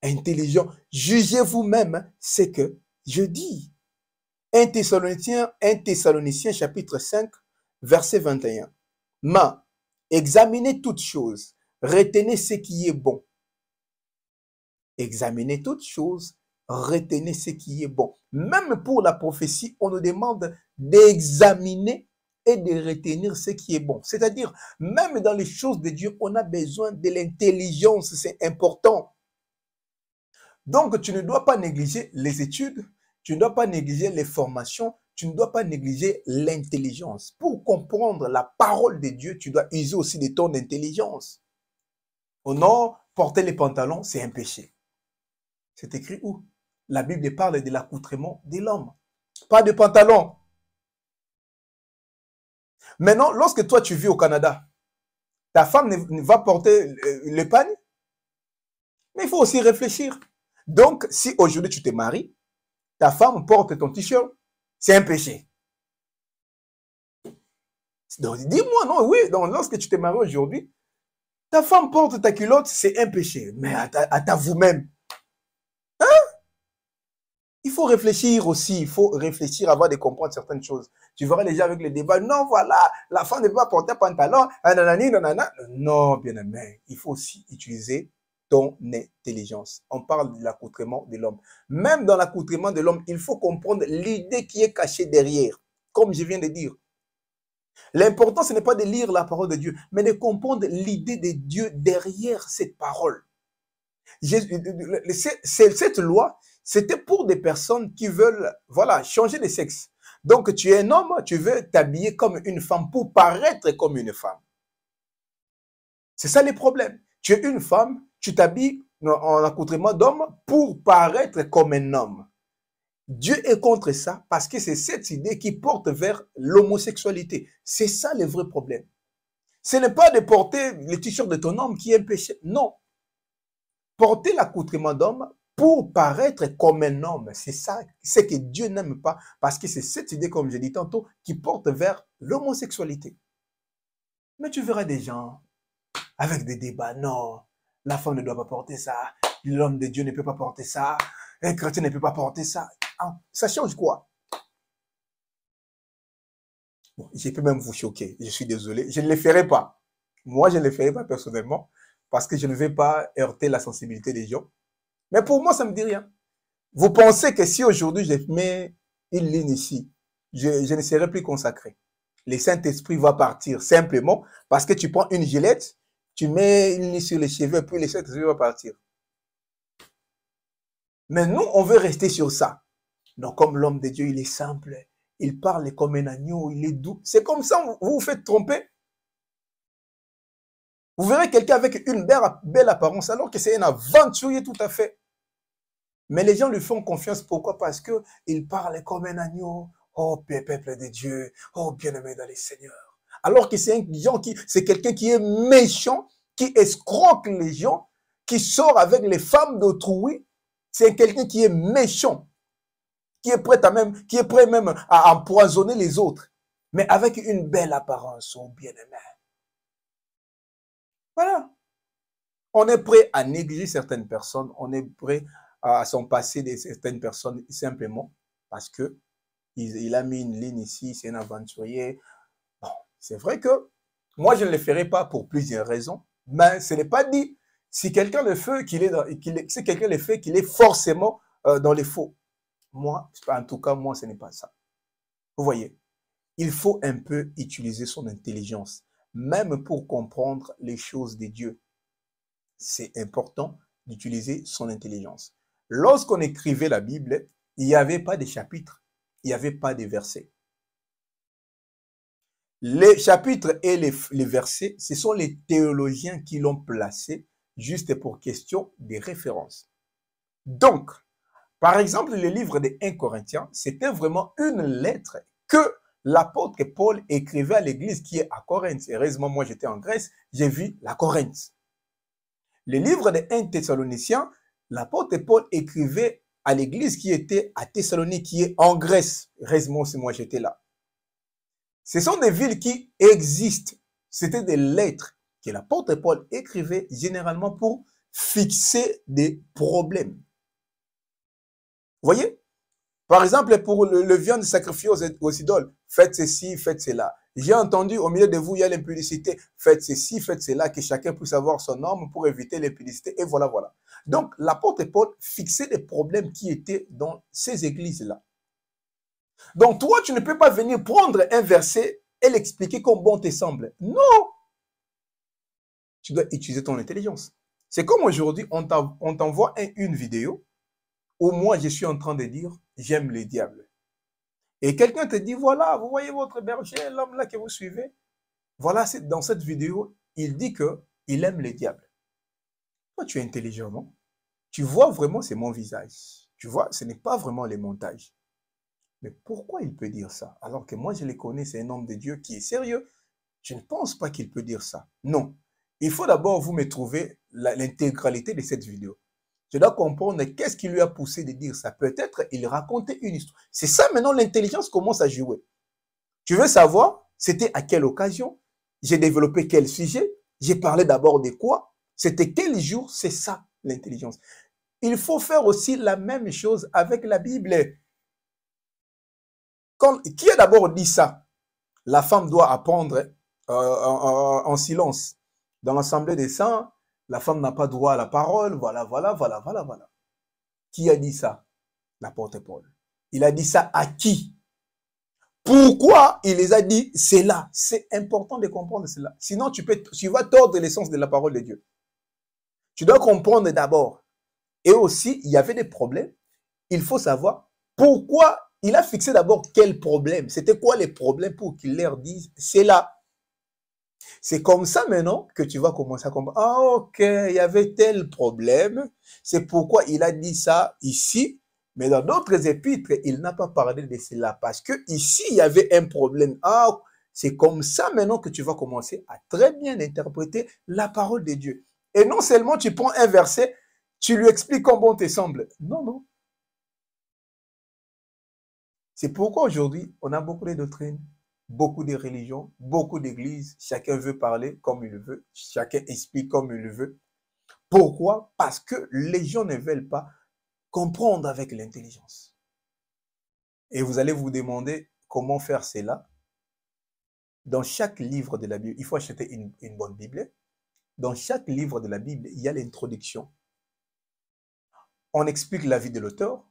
intelligents. Jugez vous-même ce que je dis. 1 Thessaloniciens chapitre 5, verset 21. « Mais examinez toutes choses, retenez ce qui est bon. » Examinez toutes choses, retenez ce qui est bon. Même pour la prophétie, on nous demande d'examiner et de retenir ce qui est bon. C'est-à-dire, même dans les choses de Dieu, on a besoin de l'intelligence, c'est important. Donc, tu ne dois pas négliger les études, tu ne dois pas négliger les formations, tu ne dois pas négliger l'intelligence. Pour comprendre la parole de Dieu, tu dois user aussi de ton intelligence. Oh non, porter les pantalons, c'est un péché. C'est écrit où? La Bible parle de l'accoutrement de l'homme, pas de pantalon. Maintenant, lorsque toi tu vis au Canada, ta femme va porter le pagne, mais il faut aussi réfléchir. Donc, si aujourd'hui tu te maries, ta femme porte ton t-shirt, c'est un péché. Donc, dis-moi, non, oui, donc lorsque tu te maries aujourd'hui, ta femme porte ta culotte, c'est un péché. Mais à vous-même. Hein? Il faut réfléchir aussi, il faut réfléchir avant de comprendre certaines choses. Tu verras les gens avec les débats, non, voilà, la femme ne peut pas porter un pantalon, nanani, nanana. Non, bien aimé, il faut aussi utiliser ton intelligence. On parle de l'accoutrement de l'homme. Même dans l'accoutrement de l'homme, il faut comprendre l'idée qui est cachée derrière. Comme je viens de dire. L'important, ce n'est pas de lire la parole de Dieu, mais de comprendre l'idée de Dieu derrière cette parole. Cette loi, c'était pour des personnes qui veulent, voilà, changer de sexe. Donc, tu es un homme, tu veux t'habiller comme une femme pour paraître comme une femme. C'est ça le problème. Tu es une femme, tu t'habilles en accoutrement d'homme pour paraître comme un homme. Dieu est contre ça parce que c'est cette idée qui porte vers l'homosexualité. C'est ça le vrai problème. Ce n'est pas de porter le t-shirt de ton homme qui est un péché. Non. Porter l'accoutrement d'homme pour paraître comme un homme. C'est ça, c'est que Dieu n'aime pas parce que c'est cette idée, comme je dis tantôt, qui porte vers l'homosexualité. Mais tu verras des gens avec des débats. Non, la femme ne doit pas porter ça. L'homme de Dieu ne peut pas porter ça. Un chrétien ne peut pas porter ça. Ça change quoi? Bon, je peux même vous choquer. Je suis désolé. Je ne le ferai pas. Moi, je ne le ferai pas personnellement parce que je ne vais pas heurter la sensibilité des gens. Mais pour moi, ça ne me dit rien. Vous pensez que si aujourd'hui je mets une ligne ici, je ne serai plus consacré. Le Saint-Esprit va partir simplement parce que tu prends une gilette, tu mets une ligne sur les cheveux, puis le Saint-Esprit va partir. Mais nous, on veut rester sur ça. Donc, comme l'homme de Dieu, il est simple, il parle comme un agneau, il est doux. C'est comme ça, vous vous faites tromper. Vous verrez quelqu'un avec une belle apparence, alors que c'est un aventurier tout à fait. Mais les gens lui font confiance. Pourquoi? Parce qu'il parle comme un agneau. Oh, peuple de Dieu. Oh, bien-aimé dans les seigneurs. Alors que c'est quelqu'un qui est méchant, qui escroque les gens, qui sort avec les femmes d'autrui. C'est quelqu'un qui est méchant, qui est prêt même à empoisonner les autres. Mais avec une belle apparence, oh bien-aimé. Voilà. On est prêt à négliger certaines personnes. On est prêt à s'en passer de certaines personnes simplement parce que il a mis une ligne ici, c'est un aventurier. Bon, c'est vrai que moi, je ne le ferai pas pour plusieurs raisons, mais ce n'est pas dit. Si quelqu'un le fait, si quelqu'un le fait, qu'il est forcément dans les faux. Moi, en tout cas, moi, ce n'est pas ça. Vous voyez, il faut un peu utiliser son intelligence, même pour comprendre les choses de Dieu. C'est important d'utiliser son intelligence. Lorsqu'on écrivait la Bible, il n'y avait pas de chapitres, il n'y avait pas de versets. Les chapitres et les versets, ce sont les théologiens qui l'ont placé juste pour question de référence. Donc, par exemple, le livre des 1 Corinthiens, c'était vraiment une lettre que l'apôtre Paul écrivait à l'église qui est à Corinthe. Heureusement, moi j'étais en Grèce, j'ai vu la Corinthe. Le livre des 1 Thessaloniciens, l'apôtre Paul écrivait à l'église qui était à Thessalonique, qui est en Grèce. Heureusement, c'est moi, j'étais là. Ce sont des villes qui existent. C'était des lettres que l'apôtre Paul écrivait généralement pour fixer des problèmes. Vous voyez? Par exemple, pour le viande sacrifiée aux idoles, faites ceci, faites cela. J'ai entendu au milieu de vous, il y a l'impudicité. Faites ceci, faites cela, que chacun puisse avoir son norme pour éviter l'impudicité. Et voilà, voilà. Donc, l'apôtre Paul fixait des problèmes qui étaient dans ces églises-là. Donc, toi, tu ne peux pas venir prendre un verset et l'expliquer comme bon te semble. Non! Tu dois utiliser ton intelligence. C'est comme aujourd'hui, on t'envoie une vidéo où moi, je suis en train de dire « j'aime le diable ». Et quelqu'un te dit, voilà, vous voyez votre berger, l'homme là que vous suivez. Voilà, dans cette vidéo, il dit qu'il aime les diables. Toi, tu es intelligent, non? Tu vois vraiment, c'est mon visage. Tu vois, ce n'est pas vraiment les montages. Mais pourquoi il peut dire ça? Alors que moi, je le connais, c'est un homme de Dieu qui est sérieux. Je ne pense pas qu'il peut dire ça. Non. Il faut d'abord vous me trouver l'intégralité de cette vidéo. Je dois comprendre qu'est-ce qui lui a poussé de dire ça. Peut-être il racontait une histoire. C'est ça maintenant, l'intelligence commence à jouer. Tu veux savoir, c'était à quelle occasion, j'ai développé quel sujet, j'ai parlé d'abord de quoi, c'était quel jour, c'est ça l'intelligence. Il faut faire aussi la même chose avec la Bible. Qui a d'abord dit ça? La femme doit apprendre en silence. Dans l'assemblée des saints, la femme n'a pas droit à la parole. Voilà, voilà, voilà, voilà, voilà. Qui a dit ça? L'apôtre Paul. Il a dit ça à qui? Pourquoi il les a dit? C'est là. C'est important de comprendre cela. Sinon, tu vas tordre l'essence de la parole de Dieu. Tu dois comprendre d'abord. Et aussi, il y avait des problèmes. Il faut savoir pourquoi il a fixé d'abord quel problème. C'était quoi les problèmes pour qu'il leur dise? C'est là. C'est comme ça maintenant que tu vas commencer à comprendre. Ah, ok, il y avait tel problème. C'est pourquoi il a dit ça ici. Mais dans d'autres épîtres, il n'a pas parlé de cela. Parce que ici, il y avait un problème. Ah, c'est comme ça maintenant que tu vas commencer à très bien interpréter la parole de Dieu. Et non seulement tu prends un verset, tu lui expliques comme bon te semble. Non, non. C'est pourquoi aujourd'hui, on a beaucoup de doctrines, beaucoup de religions, beaucoup d'églises. Chacun veut parler comme il veut. Chacun explique comme il veut. Pourquoi? Parce que les gens ne veulent pas comprendre avec l'intelligence. Et vous allez vous demander comment faire cela. Dans chaque livre de la Bible, il faut acheter une bonne Bible. Dans chaque livre de la Bible, il y a l'introduction. On explique la vie de l'auteur.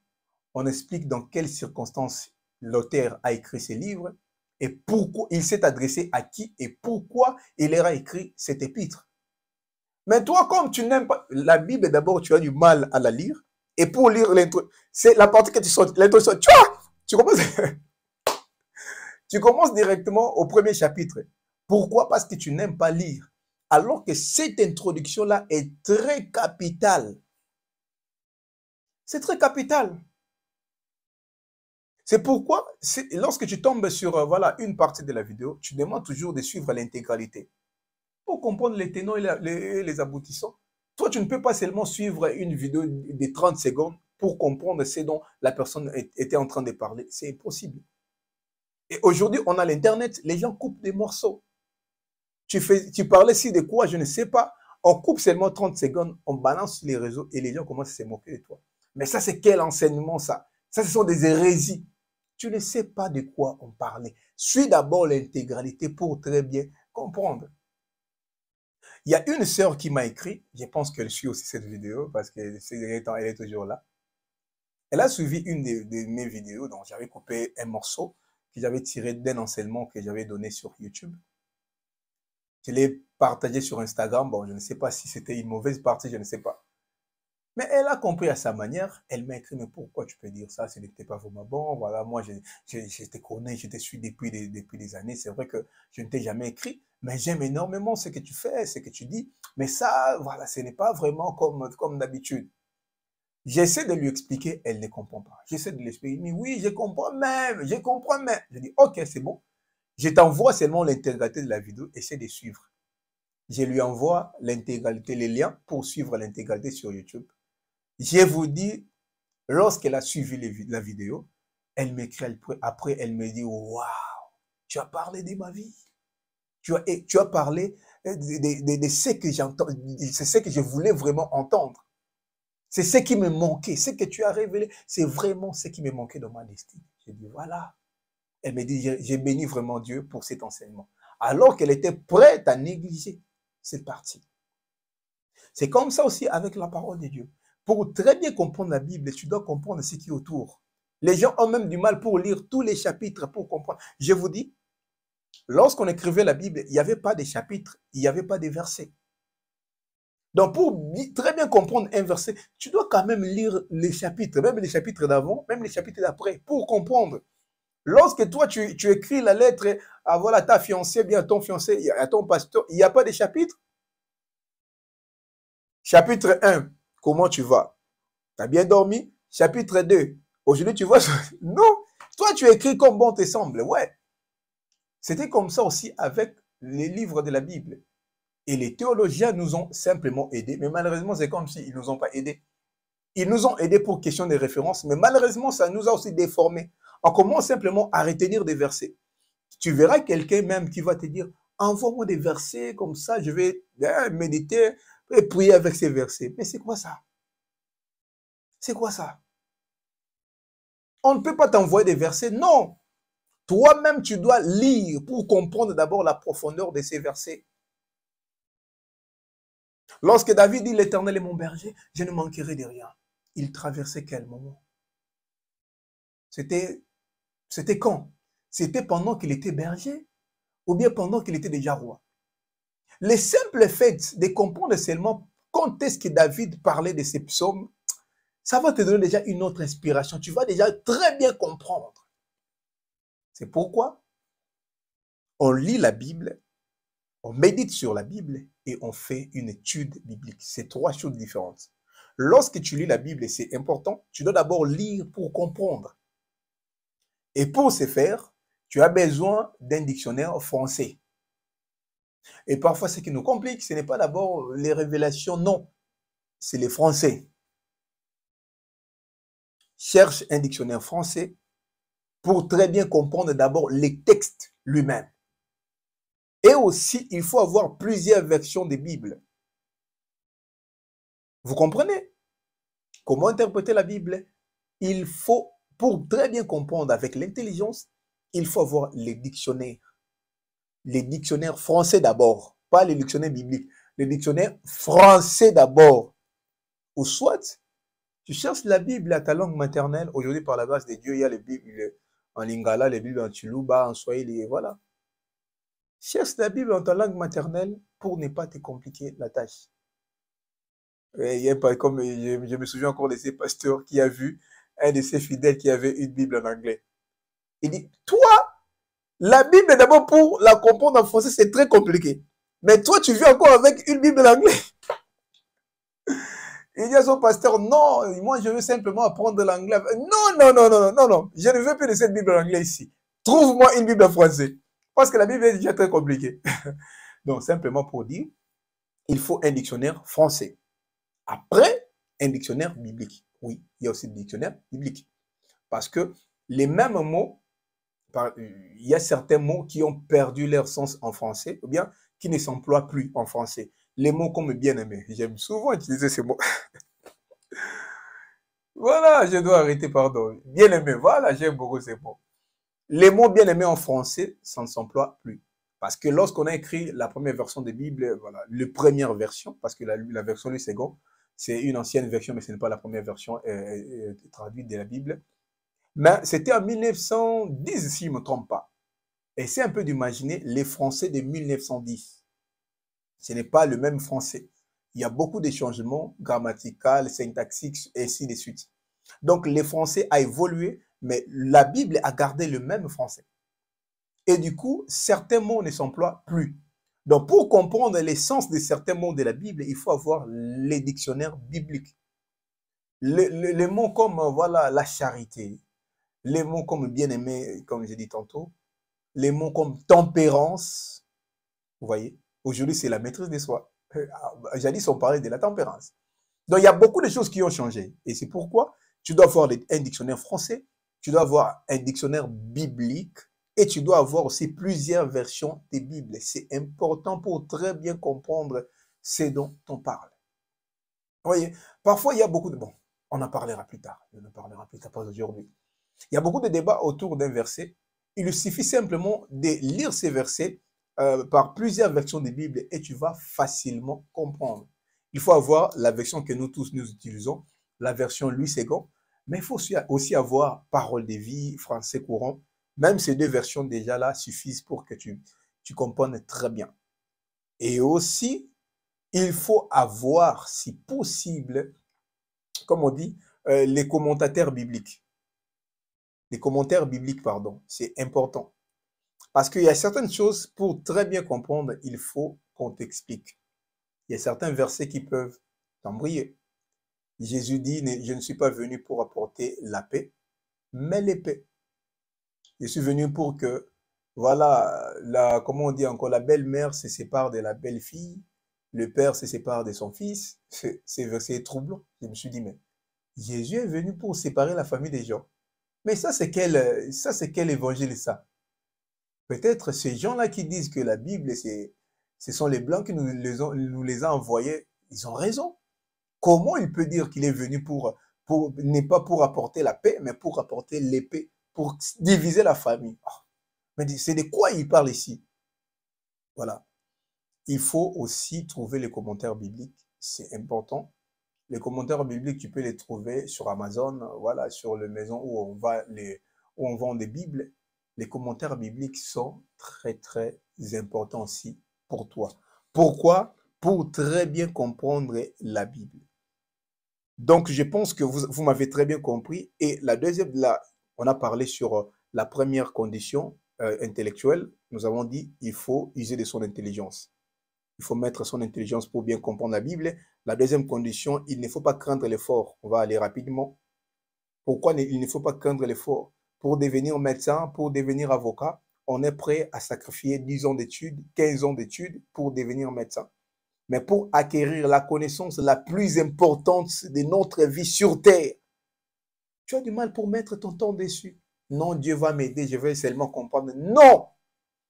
On explique dans quelles circonstances l'auteur a écrit ses livres et pourquoi il s'est adressé à qui et pourquoi il aura écrit cet épître. Mais toi, comme tu n'aimes pas la Bible, d'abord, tu as du mal à la lire. Et pour lire l'introduction, c'est la partie que tu sautes. L'introduction, tu commences directement au premier chapitre. Pourquoi? Parce que tu n'aimes pas lire. Alors que cette introduction-là est très capitale. C'est très capital. C'est pourquoi, lorsque tu tombes sur voilà, une partie de la vidéo, tu demandes toujours de suivre l'intégralité pour comprendre les tenants et les aboutissants. Toi, tu ne peux pas seulement suivre une vidéo de 30 secondes pour comprendre ce dont la personne était en train de parler. C'est impossible. Et aujourd'hui, on a l'Internet, les gens coupent des morceaux. Tu parlais ici de quoi, je ne sais pas. On coupe seulement 30 secondes, on balance sur les réseaux et les gens commencent à se moquer de toi. Mais ça, c'est quel enseignement ça? Ça, ce sont des hérésies. Tu ne sais pas de quoi on parlait. Suis d'abord l'intégralité pour très bien comprendre. Il y a une sœur qui m'a écrit, je pense qu'elle suit aussi cette vidéo parce qu'elle est toujours là. Elle a suivi une de mes vidéos, donc j'avais coupé un morceau que j'avais tiré d'un enseignement que j'avais donné sur YouTube. Je l'ai partagé sur Instagram. Bon, je ne sais pas si c'était une mauvaise partie, je ne sais pas. Mais elle a compris à sa manière. Elle m'a écrit, mais pourquoi tu peux dire ça? Ce n'était pas vraiment bon. Voilà, moi, je te connais, je te suis depuis des années. C'est vrai que je ne t'ai jamais écrit, mais j'aime énormément ce que tu fais, ce que tu dis. Mais ça, voilà, ce n'est pas vraiment comme d'habitude. J'essaie de lui expliquer, elle ne comprend pas. J'essaie de lui expliquer, mais oui, je comprends même, je comprends même. Je dis, ok, c'est bon. Je t'envoie seulement l'intégralité de la vidéo, essaie de suivre. Je lui envoie l'intégralité, les liens pour suivre l'intégralité sur YouTube. Je vous dis, lorsqu'elle a suivi la vidéo, elle m'écrit après, elle me dit, waouh, tu as parlé de ma vie. Tu as parlé de ce que j'entends, c'est ce que je voulais vraiment entendre. C'est ce qui me manquait, ce que tu as révélé, c'est vraiment ce qui me manquait dans ma destinée. J'ai dit, voilà. Elle me dit, j'ai béni vraiment Dieu pour cet enseignement. Alors qu'elle était prête à négliger cette partie. C'est comme ça aussi avec la parole de Dieu. Pour très bien comprendre la Bible, tu dois comprendre ce qui est autour. Les gens ont même du mal pour lire tous les chapitres, pour comprendre. Je vous dis, lorsqu'on écrivait la Bible, il n'y avait pas de chapitres, il n'y avait pas de versets. Donc, pour très bien comprendre un verset, tu dois quand même lire les chapitres, même les chapitres d'avant, même les chapitres d'après, pour comprendre. Lorsque toi, tu écris la lettre à voilà, ta fiancée, bien à ton fiancé, à ton pasteur, il n'y a pas de chapitre. Chapitre 1, comment tu vas? Tu as bien dormi? Chapitre 2, aujourd'hui tu vois? Non, toi tu écris comme bon te semble, ouais. C'était comme ça aussi avec les livres de la Bible. Et les théologiens nous ont simplement aidés, mais malheureusement c'est comme s'ils ne nous ont pas aidés. Ils nous ont aidés pour question de référence, mais malheureusement ça nous a aussi déformés. On commence simplement à retenir des versets. Tu verras quelqu'un même qui va te dire, envoie-moi des versets comme ça, je vais méditer et prier avec ces versets. Mais c'est quoi ça? C'est quoi ça? On ne peut pas t'envoyer des versets, non. Toi-même, tu dois lire pour comprendre d'abord la profondeur de ces versets. Lorsque David dit, l'Éternel est mon berger, je ne manquerai de rien. Il traversait quel moment? C'était quand? C'était pendant qu'il était berger ou bien pendant qu'il était déjà roi? Le simple fait de comprendre seulement quand est-ce que David parlait de ces psaumes, ça va te donner déjà une autre inspiration. Tu vas déjà très bien comprendre. C'est pourquoi on lit la Bible, on médite sur la Bible et on fait une étude biblique. C'est trois choses différentes. Lorsque tu lis la Bible, et c'est important, tu dois d'abord lire pour comprendre. Et pour ce faire, tu as besoin d'un dictionnaire français. Et parfois, ce qui nous complique, ce n'est pas d'abord les révélations, non. C'est les français. Cherche un dictionnaire français pour très bien comprendre d'abord les textes lui-même. Et aussi, il faut avoir plusieurs versions des Bibles. Vous comprenez? Comment interpréter la Bible? Il faut, pour très bien comprendre avec l'intelligence, il faut avoir les dictionnaires. Les dictionnaires français d'abord, pas les dictionnaires bibliques. Les dictionnaires français d'abord. Ou soit, tu cherches la Bible à ta langue maternelle. Aujourd'hui, par la grâce de Dieu, il y a les Bibles en lingala, les Bibles en tsholuba, en swahili, voilà. Cherche la Bible en ta langue maternelle pour ne pas te compliquer la tâche. Et il y a pas comme je me souviens encore de ces pasteurs qui a vu un de ses fidèles qui avait une Bible en anglais. Il dit, toi, la Bible d'abord pour la comprendre en français, c'est très compliqué. Mais toi, tu viens encore avec une Bible en anglais. Il dit à son pasteur, non, moi je veux simplement apprendre l'anglais. Non, non, non, non, non, non, je ne veux plus de cette Bible en anglais ici. Trouve-moi une Bible en français. Parce que la Bible est déjà très compliquée. Donc, simplement pour dire, il faut un dictionnaire français. Après, un dictionnaire biblique. Oui, il y a aussi des dictionnaires bibliques. Parce que les mêmes mots, il y a certains mots qui ont perdu leur sens en français, ou bien qui ne s'emploient plus en français. Les mots comme bien-aimé. J'aime souvent utiliser ces mots. Voilà, je dois arrêter, pardon. Bien-aimé, voilà, j'aime beaucoup ces mots. Les mots bien-aimés en français, ça ne s'emploie plus. Parce que lorsqu'on a écrit la première version de Bible, voilà, la première version, parce que la version du second, c'est une ancienne version, mais ce n'est pas la première version traduite de la Bible. Mais c'était en 1910, si je ne me trompe pas. Et c'est un peu d'imaginer les Français de 1910. Ce n'est pas le même français. Il y a beaucoup de changements grammaticaux, syntaxiques, et ainsi de suite. Donc, le français a évolué, mais la Bible a gardé le même français. Et du coup, certains mots ne s'emploient plus. Donc, pour comprendre l'essence de certains mots de la Bible, il faut avoir les dictionnaires bibliques. Les mots comme, voilà, la charité, les mots comme bien-aimé, comme j'ai dit tantôt, les mots comme tempérance, vous voyez, Aujourd'hui, c'est la maîtrise de soi. Jadis, on parlait de la tempérance. Donc, il y a beaucoup de choses qui ont changé. Et c'est pourquoi tu dois avoir un dictionnaire français, tu dois avoir un dictionnaire biblique et tu dois avoir aussi plusieurs versions des Bibles. C'est important pour très bien comprendre ce dont on parle. Vous voyez, parfois, il y a beaucoup de... Bon, on en parlera plus tard. On en parlera plus tard, pas aujourd'hui. Il y a beaucoup de débats autour d'un verset. Il suffit simplement de lire ces versets par plusieurs versions des Bibles et tu vas facilement comprendre. Il faut avoir la version que nous tous nous utilisons, la version Louis II, mais il faut aussi avoir Parole de vie, français courant. Même ces deux versions déjà là suffisent pour que tu comprennes très bien. Et aussi, il faut avoir, si possible, comme on dit, les commentateurs bibliques. Les commentaires bibliques, pardon, c'est important. Parce qu'il y a certaines choses, pour très bien comprendre, il faut qu'on t'explique. Il y a certains versets qui peuvent t'embrouiller. Jésus dit, je ne suis pas venu pour apporter la paix, mais l'épée. Je suis venu pour que, voilà, comment on dit encore, la belle-mère se sépare de la belle-fille, le père se sépare de son fils. Ces versets troublants. Je me suis dit, mais Jésus est venu pour séparer la famille des gens. Mais ça, c'est quel évangile, ça? Peut-être ces gens-là qui disent que la Bible, ce sont les Blancs qui nous les a envoyés, ils ont raison. Comment il peut dire qu'il est venu n'est pas pour apporter la paix, mais pour apporter l'épée, pour diviser la famille? Oh, mais c'est de quoi il parle ici? Voilà. Il faut aussi trouver les commentaires bibliques, c'est important. Les commentaires bibliques, tu peux les trouver sur Amazon, voilà, sur les maisons où on vend des Bibles. Les commentaires bibliques sont très, très importants aussi pour toi. Pourquoi? Pour très bien comprendre la Bible. Donc, je pense que vous m'avez très bien compris. Et la deuxième, là, on a parlé sur la première condition intellectuelle. Nous avons dit il faut user de son intelligence. Il faut mettre son intelligence pour bien comprendre la Bible. La deuxième condition, il ne faut pas craindre l'effort. On va aller rapidement. Pourquoi il ne faut pas craindre l'effort? Pour devenir médecin, pour devenir avocat, on est prêt à sacrifier 10 ans d'études, 15 ans d'études pour devenir médecin. Mais pour acquérir la connaissance la plus importante de notre vie sur Terre, tu as du mal pour mettre ton temps dessus. Non, Dieu va m'aider, je vais seulement comprendre. Non!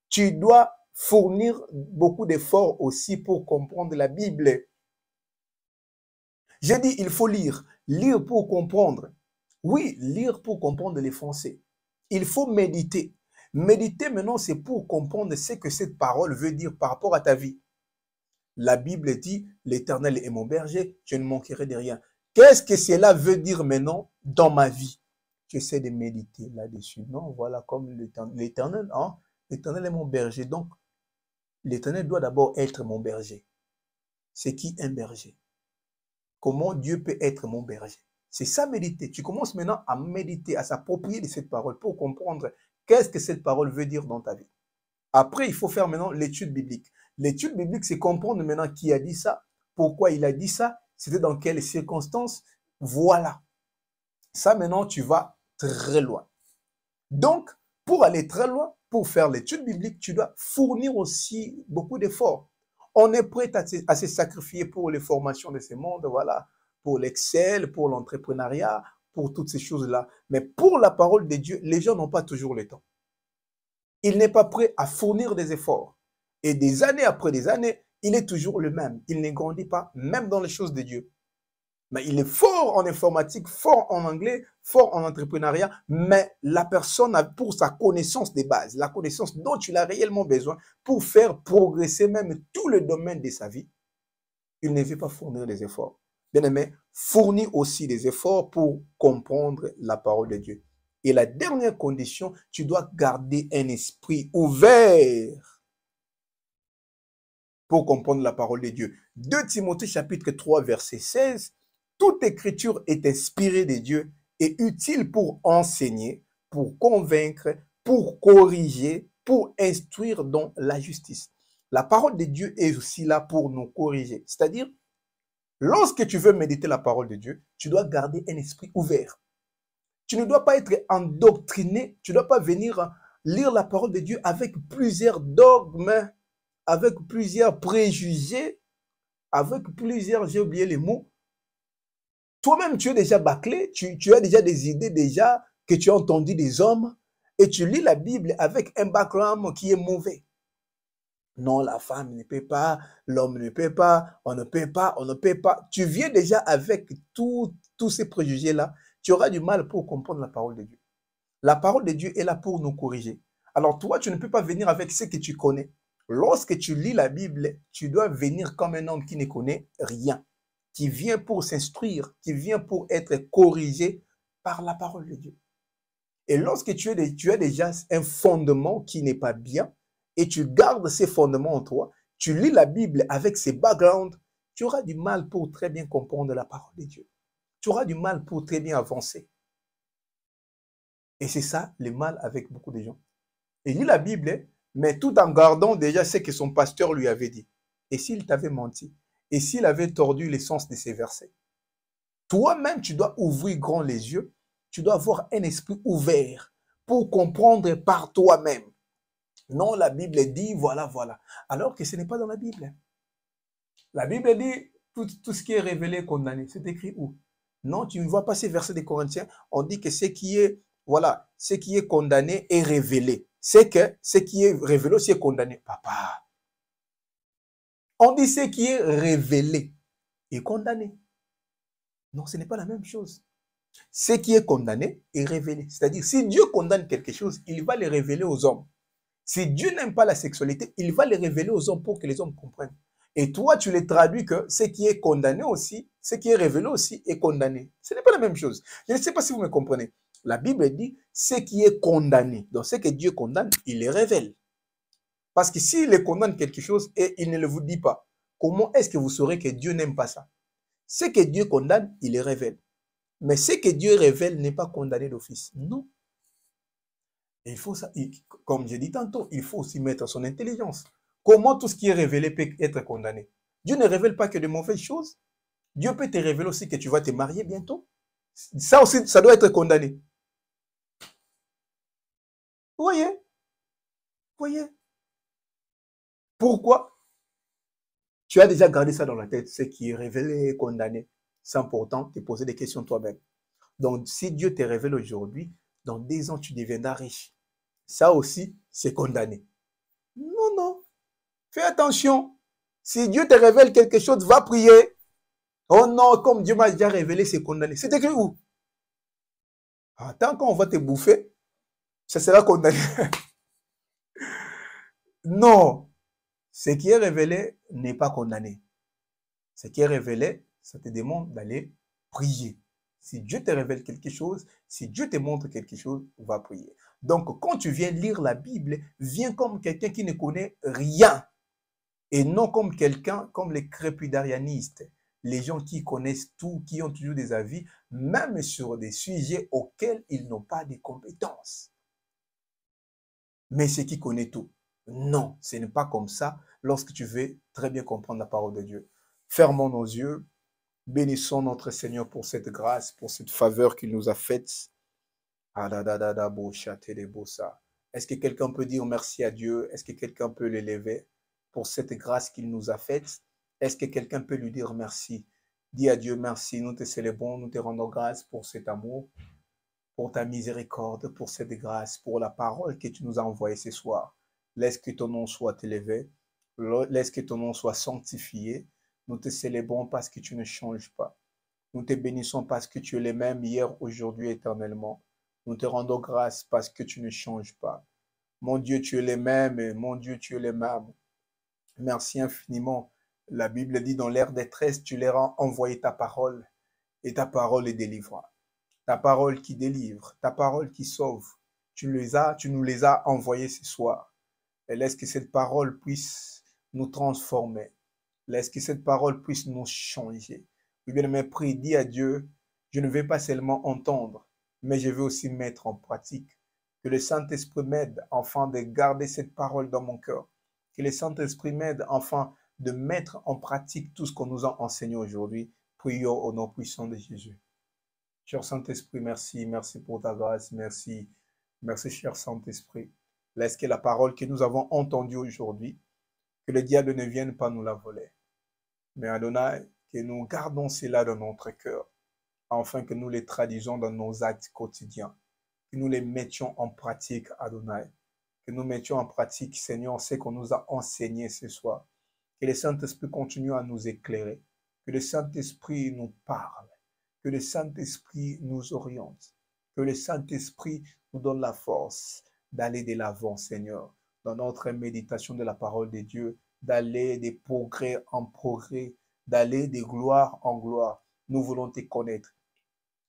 Tu dois fournir beaucoup d'efforts aussi pour comprendre la Bible. J'ai dit, il faut lire. Lire pour comprendre. Oui, lire pour comprendre les français. Il faut méditer. Méditer maintenant, c'est pour comprendre ce que cette parole veut dire par rapport à ta vie. La Bible dit, l'Éternel est mon berger, je ne manquerai de rien. Qu'est-ce que cela veut dire maintenant dans ma vie? J'essaie de méditer là-dessus. Non, voilà, comme l'Éternel, hein? L'Éternel est mon berger. Donc, l'Éternel doit d'abord être mon berger. C'est qui un berger? Comment Dieu peut être mon berger? C'est ça, méditer. Tu commences maintenant à méditer, à s'approprier de cette parole pour comprendre qu'est-ce que cette parole veut dire dans ta vie. Après, il faut faire maintenant l'étude biblique. L'étude biblique, c'est comprendre maintenant qui a dit ça, pourquoi il a dit ça, c'était dans quelles circonstances. Voilà. Ça, maintenant, tu vas très loin. Donc, pour aller très loin, pour faire l'étude biblique, tu dois fournir aussi beaucoup d'efforts. On est prêt à se sacrifier pour les formations de ce monde, voilà, pour l'Excel, pour l'entrepreneuriat, pour toutes ces choses-là. Mais pour la parole de Dieu, les gens n'ont pas toujours le temps. Il n'est pas prêt à fournir des efforts. Et des années après des années, il est toujours le même. Il ne grandit pas, même dans les choses de Dieu. Mais il est fort en informatique, fort en anglais, fort en entrepreneuriat, mais la personne a pour sa connaissance des bases, la connaissance dont il a réellement besoin pour faire progresser même tout le domaine de sa vie, il ne veut pas fournir des efforts. Bien aimé, fournit aussi des efforts pour comprendre la parole de Dieu. Et la dernière condition, tu dois garder un esprit ouvert pour comprendre la parole de Dieu. 2 Timothée chapitre 3 verset 16, toute écriture est inspirée de Dieu et utile pour enseigner, pour convaincre, pour corriger, pour instruire dans la justice. La parole de Dieu est aussi là pour nous corriger. C'est-à-dire, lorsque tu veux méditer la parole de Dieu, tu dois garder un esprit ouvert. Tu ne dois pas être endoctriné, tu ne dois pas venir lire la parole de Dieu avec plusieurs dogmes, avec plusieurs préjugés, avec plusieurs, j'ai oublié les mots. Toi-même, tu es déjà bâclé, tu as déjà des idées déjà que tu as entendu des hommes et tu lis la Bible avec un background qui est mauvais. Non, la femme ne peut pas, l'homme ne peut pas, on ne peut pas, on ne peut pas. Tu viens déjà avec tous ces préjugés-là, tu auras du mal pour comprendre la parole de Dieu. La parole de Dieu est là pour nous corriger. Alors toi, tu ne peux pas venir avec ce que tu connais. Lorsque tu lis la Bible, tu dois venir comme un homme qui ne connaît rien, qui vient pour s'instruire, qui vient pour être corrigé par la parole de Dieu. Et lorsque tu as déjà un fondement qui n'est pas bien, et tu gardes ces fondements en toi, tu lis la Bible avec ces backgrounds, tu auras du mal pour très bien comprendre la parole de Dieu. Tu auras du mal pour très bien avancer. Et c'est ça le mal avec beaucoup de gens. Il lit la Bible, mais tout en gardant déjà ce que son pasteur lui avait dit. Et s'il t'avait menti? Et s'il avait tordu l'essence de ces versets? Toi-même, tu dois ouvrir grand les yeux. Tu dois avoir un esprit ouvert pour comprendre par toi-même. Non, la Bible dit voilà, voilà. Alors que ce n'est pas dans la Bible. La Bible dit tout ce qui est révélé est condamné. C'est écrit où? Non, tu ne vois pas ces versets des Corinthiens. On dit que ce qui est, voilà, ce qui est condamné est révélé. C'est que ce qui est révélé aussi est condamné. Papa. On dit ce qui est révélé est condamné. Non, ce n'est pas la même chose. Ce qui est condamné est révélé. C'est-à-dire, si Dieu condamne quelque chose, il va le révéler aux hommes. Si Dieu n'aime pas la sexualité, il va le révéler aux hommes pour que les hommes comprennent. Et toi, tu les traduis que ce qui est condamné aussi, ce qui est révélé aussi est condamné. Ce n'est pas la même chose. Je ne sais pas si vous me comprenez. La Bible dit ce qui est condamné. Donc, ce que Dieu condamne, il le révèle. Parce que s'il condamne quelque chose et il ne le vous dit pas, comment est-ce que vous saurez que Dieu n'aime pas ça? Ce que Dieu condamne, il le révèle. Mais ce que Dieu révèle n'est pas condamné d'office. Non. Et il faut ça, comme j'ai dit tantôt, il faut aussi mettre son intelligence. Comment tout ce qui est révélé peut être condamné? Dieu ne révèle pas que de mauvaises choses. Dieu peut te révéler aussi que tu vas te marier bientôt. Ça aussi, ça doit être condamné. Vous voyez? Vous voyez? Pourquoi? Tu as déjà gardé ça dans la tête, ce qui est révélé est condamné, sans pourtant te poser des questions toi-même. Donc, si Dieu te révèle aujourd'hui, dans 10 ans, tu deviendras riche. Ça aussi, c'est condamné. Non, non. Fais attention. Si Dieu te révèle quelque chose, va prier. Oh non, comme Dieu m'a déjà révélé, c'est condamné. C'est écrit où? Tant qu'on va te bouffer, ça sera condamné. Non. Ce qui est révélé n'est pas condamné. Ce qui est révélé, ça te demande d'aller prier. Si Dieu te révèle quelque chose, si Dieu te montre quelque chose, va prier. Donc, quand tu viens lire la Bible, viens comme quelqu'un qui ne connaît rien. Et non comme quelqu'un, comme les crépidarianistes, les gens qui connaissent tout, qui ont toujours des avis, même sur des sujets auxquels ils n'ont pas de compétences. Mais c'est qui connaît tout. Non, ce n'est pas comme ça lorsque tu veux très bien comprendre la parole de Dieu. Fermons nos yeux, bénissons notre Seigneur pour cette grâce, pour cette faveur qu'il nous a faite. Est-ce que quelqu'un peut dire merci à Dieu? Est-ce que quelqu'un peut l'élever pour cette grâce qu'il nous a faite? Est-ce que quelqu'un peut lui dire merci? Dis à Dieu merci, nous te célébrons, nous te rendons grâce pour cet amour, pour ta miséricorde, pour cette grâce, pour la parole que tu nous as envoyée ce soir. Laisse que ton nom soit élevé, laisse que ton nom soit sanctifié. Nous te célébrons parce que tu ne changes pas. Nous te bénissons parce que tu es le même hier, aujourd'hui, éternellement. Nous te rendons grâce parce que tu ne changes pas. Mon Dieu, tu es le même, et mon Dieu, tu es le même. Merci infiniment. La Bible dit dans l'ère détresse, tu leur as envoyé ta parole et ta parole est délivrante. Ta parole qui délivre, ta parole qui sauve. Tu nous les as envoyés ce soir. Et laisse que cette parole puisse nous transformer. Laisse que cette parole puisse nous changer. Bien-aimé, prie, dis à Dieu, je ne vais pas seulement entendre, mais je veux aussi mettre en pratique. Que le Saint-Esprit m'aide, afin de garder cette parole dans mon cœur. Que le Saint-Esprit m'aide, afin de mettre en pratique tout ce qu'on nous a enseigné aujourd'hui. Prions au nom puissant de Jésus. Cher Saint-Esprit, merci, merci pour ta grâce, merci, merci cher Saint-Esprit. Laisse que la parole que nous avons entendue aujourd'hui, Que le diable ne vienne pas nous la voler. Mais Adonai, que nous gardons cela dans notre cœur, afin que nous les traduisons dans nos actes quotidiens, que nous les mettions en pratique, Adonai, que nous mettions en pratique, Seigneur, ce qu'on nous a enseigné ce soir. Que le Saint-Esprit continue à nous éclairer, que le Saint-Esprit nous parle, que le Saint-Esprit nous oriente, que le Saint-Esprit nous donne la force d'aller de l'avant, Seigneur, dans notre méditation de la parole de Dieu, d'aller des progrès en progrès, d'aller de gloire en gloire. Nous voulons te connaître.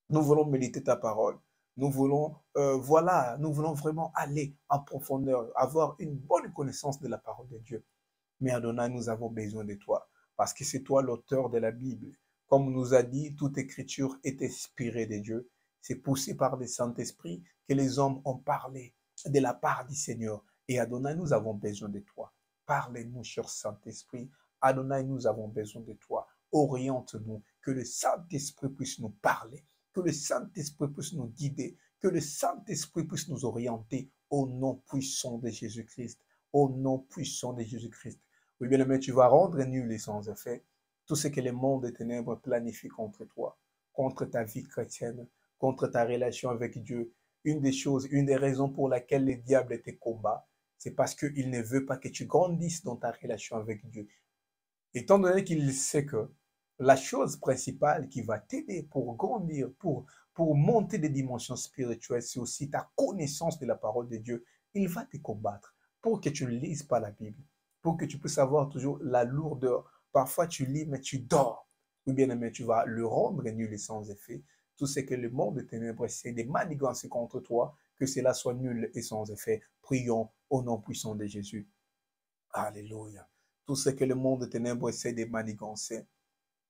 Nous voulons méditer ta parole. Nous voulons, nous voulons vraiment aller en profondeur, avoir une bonne connaissance de la parole de Dieu. Mais Adonai, nous avons besoin de toi, parce que c'est toi l'auteur de la Bible. Comme on nous a dit, toute écriture est inspirée de Dieu. C'est poussé par le Saint-Esprit que les hommes ont parlé de la part du Seigneur. Et Adonai, nous avons besoin de toi. Parlez-nous, cher Saint-Esprit. Adonai, nous avons besoin de toi. Oriente-nous, que le Saint-Esprit puisse nous parler, que le Saint-Esprit puisse nous guider, que le Saint-Esprit puisse nous orienter au nom puissant de Jésus-Christ. Au nom puissant de Jésus-Christ. Oui, bien aimé, tu vas rendre nul et sans effet tout ce que le monde des ténèbres planifie contre toi, contre ta vie chrétienne, contre ta relation avec Dieu. Une des choses, une des raisons pour laquelle le diable te combat, c'est parce qu'il ne veut pas que tu grandisses dans ta relation avec Dieu. Étant donné qu'il sait que la chose principale qui va t'aider pour grandir, pour monter des dimensions spirituelles, c'est aussi ta connaissance de la parole de Dieu. Il va te combattre pour que tu ne lises pas la Bible, pour que tu puisses avoir toujours la lourdeur. Parfois, tu lis, mais tu dors. Ou bien, mais tu vas le rendre nul et sans effet. Tout ce que le monde de ténèbres essaie de manigancer contre toi, que cela soit nul et sans effet. Prions au nom puissant de Jésus. Alléluia. Tout ce que le monde de ténèbres essaie de manigancer,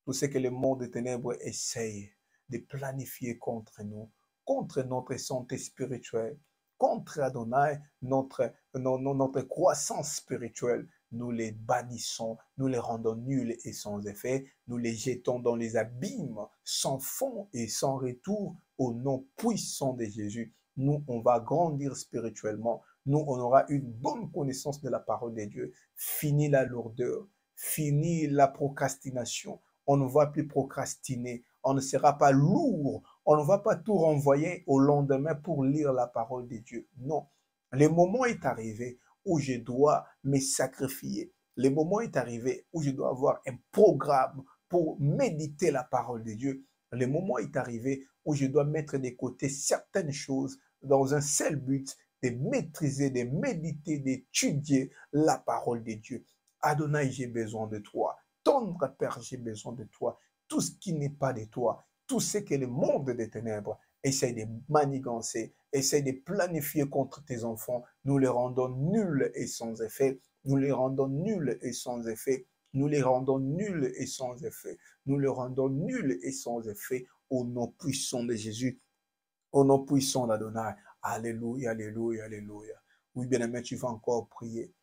tout ce que le monde des ténèbres essaye de planifier contre nous, contre notre santé spirituelle, contre Adonai, notre croissance spirituelle, nous les bannissons, nous les rendons nuls et sans effet, nous les jetons dans les abîmes sans fond et sans retour au nom puissant de Jésus. Nous, on va grandir spirituellement. Nous, on aura une bonne connaissance de la parole de Dieu. Fini la lourdeur, fini la procrastination. On ne va plus procrastiner, on ne sera pas lourd, on ne va pas tout renvoyer au lendemain pour lire la parole de Dieu. Non, le moment est arrivé où je dois me sacrifier. Le moment est arrivé où je dois avoir un programme pour méditer la parole de Dieu. Le moment est arrivé où je dois mettre de côté certaines choses dans un seul but de maîtriser, de méditer, d'étudier la parole de Dieu. Adonai, j'ai besoin de toi. Tendre Père, j'ai besoin de toi. Tout ce qui n'est pas de toi, tout ce que le monde des ténèbres essaie de manigancer, essaie de planifier contre tes enfants, nous les rendons nuls et sans effet. Nous les rendons nuls et sans effet. Nous les rendons nuls et sans effet. Nous les rendons nuls et sans effet au nom puissant de Jésus, au nom puissant d'Adonai. Alléluia, alléluia, alléluia. Oui, bien-aimé, tu vas encore prier.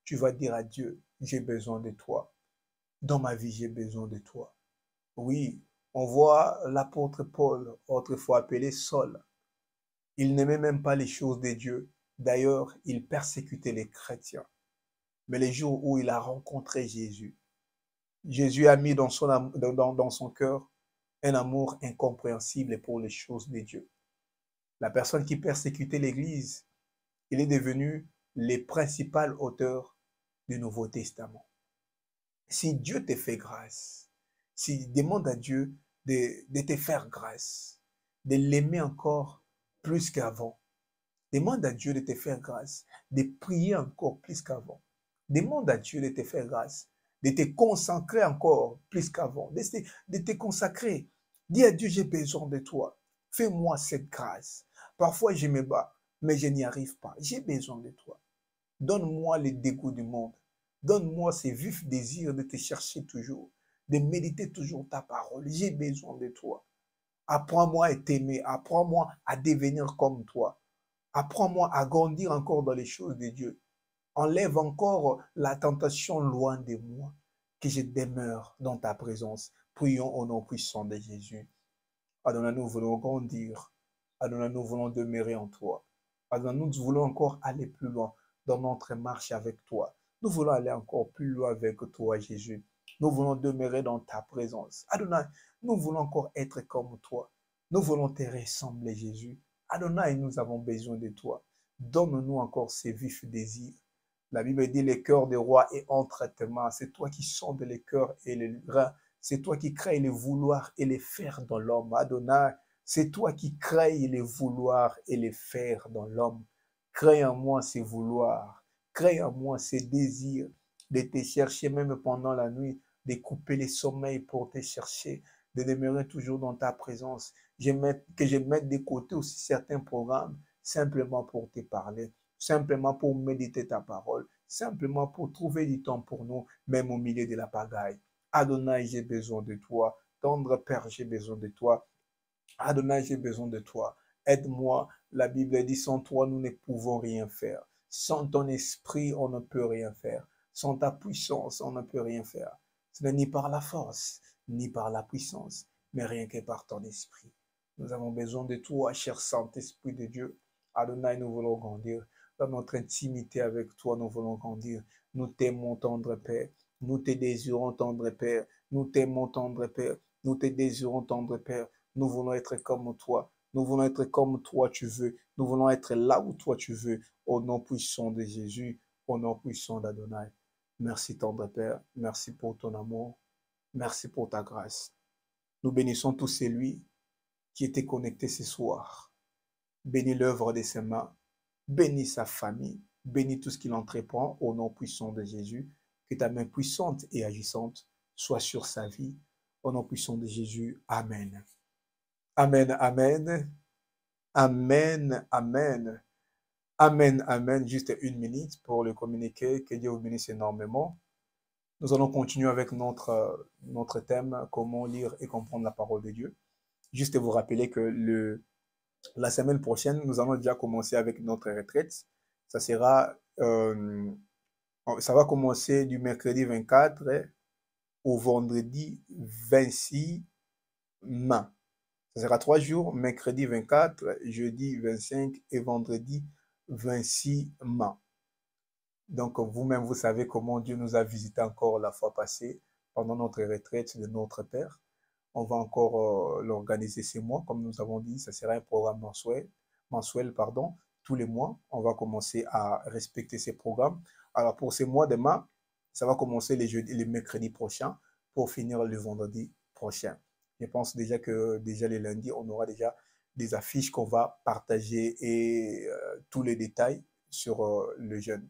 Tu vas dire à Dieu, j'ai besoin de toi. Dans ma vie, j'ai besoin de toi. Oui, on voit l'apôtre Paul, autrefois appelé Saul. Il n'aimait même pas les choses de Dieu. D'ailleurs, il persécutait les chrétiens. Mais les jours où il a rencontré Jésus, Jésus a mis dans son cœur un amour incompréhensible pour les choses de Dieu. La personne qui persécutait l'Église, il est devenu le principal auteur du Nouveau Testament. Si Dieu te fait grâce, si demande à Dieu de te faire grâce, de l'aimer encore plus qu'avant, demande à Dieu de te faire grâce, de prier encore plus qu'avant, demande à Dieu de te faire grâce, de te consacrer encore plus qu'avant, de te consacrer. Dis à Dieu, j'ai besoin de toi. Fais-moi cette grâce. Parfois, je me bats, mais je n'y arrive pas. J'ai besoin de toi. Donne-moi les dégoûts du monde. Donne-moi ces vifs désirs de te chercher toujours, de méditer toujours ta parole. J'ai besoin de toi. Apprends-moi à t'aimer. Apprends-moi à devenir comme toi. Apprends-moi à grandir encore dans les choses de Dieu. Enlève encore la tentation loin de moi, que je demeure dans ta présence. Prions au nom puissant de Jésus. Adonai, nous voulons grandir. Adonai, nous voulons demeurer en toi. Adonai, nous voulons encore aller plus loin dans notre marche avec toi. Nous voulons aller encore plus loin avec toi, Jésus. Nous voulons demeurer dans ta présence. Adonai, nous voulons encore être comme toi. Nous voulons te ressembler, Jésus. Adonai, nous avons besoin de toi. Donne-nous encore ces vifs désirs. La Bible dit, le cœur des rois est entre tes mains. C'est toi qui sondes les cœurs et les reins. C'est toi qui crées les vouloirs et les faire dans l'homme. Adonai, c'est toi qui crées les vouloirs et les faire dans l'homme. Crée en moi ces vouloirs. Crée en moi ces désirs de te chercher même pendant la nuit, de couper les sommeils pour te chercher, de demeurer toujours dans ta présence. Que je mette de côté aussi certains programmes simplement pour te parler, simplement pour méditer ta parole, simplement pour trouver du temps pour nous, même au milieu de la pagaille. Adonai, j'ai besoin de toi. Tendre Père, j'ai besoin de toi. Adonai, j'ai besoin de toi. Aide-moi. La Bible dit, sans toi, nous ne pouvons rien faire. Sans ton esprit, on ne peut rien faire. Sans ta puissance, on ne peut rien faire. Ce n'est ni par la force, ni par la puissance, mais rien que par ton esprit. Nous avons besoin de toi, cher Saint-Esprit de Dieu. Adonai, nous voulons grandir. Dans notre intimité avec toi, nous voulons grandir. Nous t'aimons, tendre Père. Nous te désirons, tendre Père. Nous t'aimons, tendre Père. Nous te désirons, tendre Père. Nous voulons être comme toi. Nous voulons être comme toi tu veux. Nous voulons être là où toi tu veux. Au nom puissant de Jésus, au nom puissant d'Adonai. Merci tendre Père. Merci pour ton amour. Merci pour ta grâce. Nous bénissons tous celui qui était connecté ce soir. Bénis l'œuvre de ses mains. Bénis sa famille. Bénis tout ce qu'il entreprend au nom puissant de Jésus. Que ta main puissante et agissante soit sur sa vie. Au nom puissant de Jésus. Amen. Amen, amen. Amen, amen. Amen, amen. Juste une minute pour le communiquer. Que Dieu vous bénisse énormément. Nous allons continuer avec notre thème, comment lire et comprendre la parole de Dieu. Juste vous rappeler que la semaine prochaine, nous allons déjà commencer avec notre retraite. Ça sera, ça va commencer du mercredi 24 au vendredi 26 mai. Ça sera 3 jours, mercredi 24, jeudi 25 et vendredi 26 mai. Donc, vous-même, vous savez comment Dieu nous a visité encore la fois passée pendant notre retraite de notre Père. On va encore l'organiser ces mois, comme nous avons dit. Ça sera un programme mensuel, tous les mois. On va commencer à respecter ces programmes. Alors, pour ces mois de mai, ça va commencer les mercredis prochains pour finir le vendredi prochain. Je pense déjà que les lundis, on aura déjà des affiches qu'on va partager et tous les détails sur le jeûne.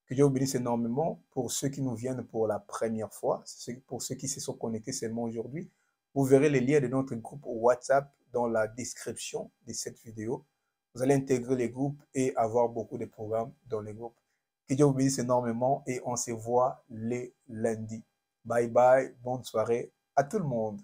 Que Dieu vous bénisse énormément pour ceux qui nous viennent pour la première fois, pour ceux qui se sont connectés seulement aujourd'hui. Vous verrez les liens de notre groupe WhatsApp dans la description de cette vidéo. Vous allez intégrer les groupes et avoir beaucoup de programmes dans les groupes. Que Dieu vous bénisse énormément et on se voit les lundis. Bye bye, bonne soirée à tout le monde.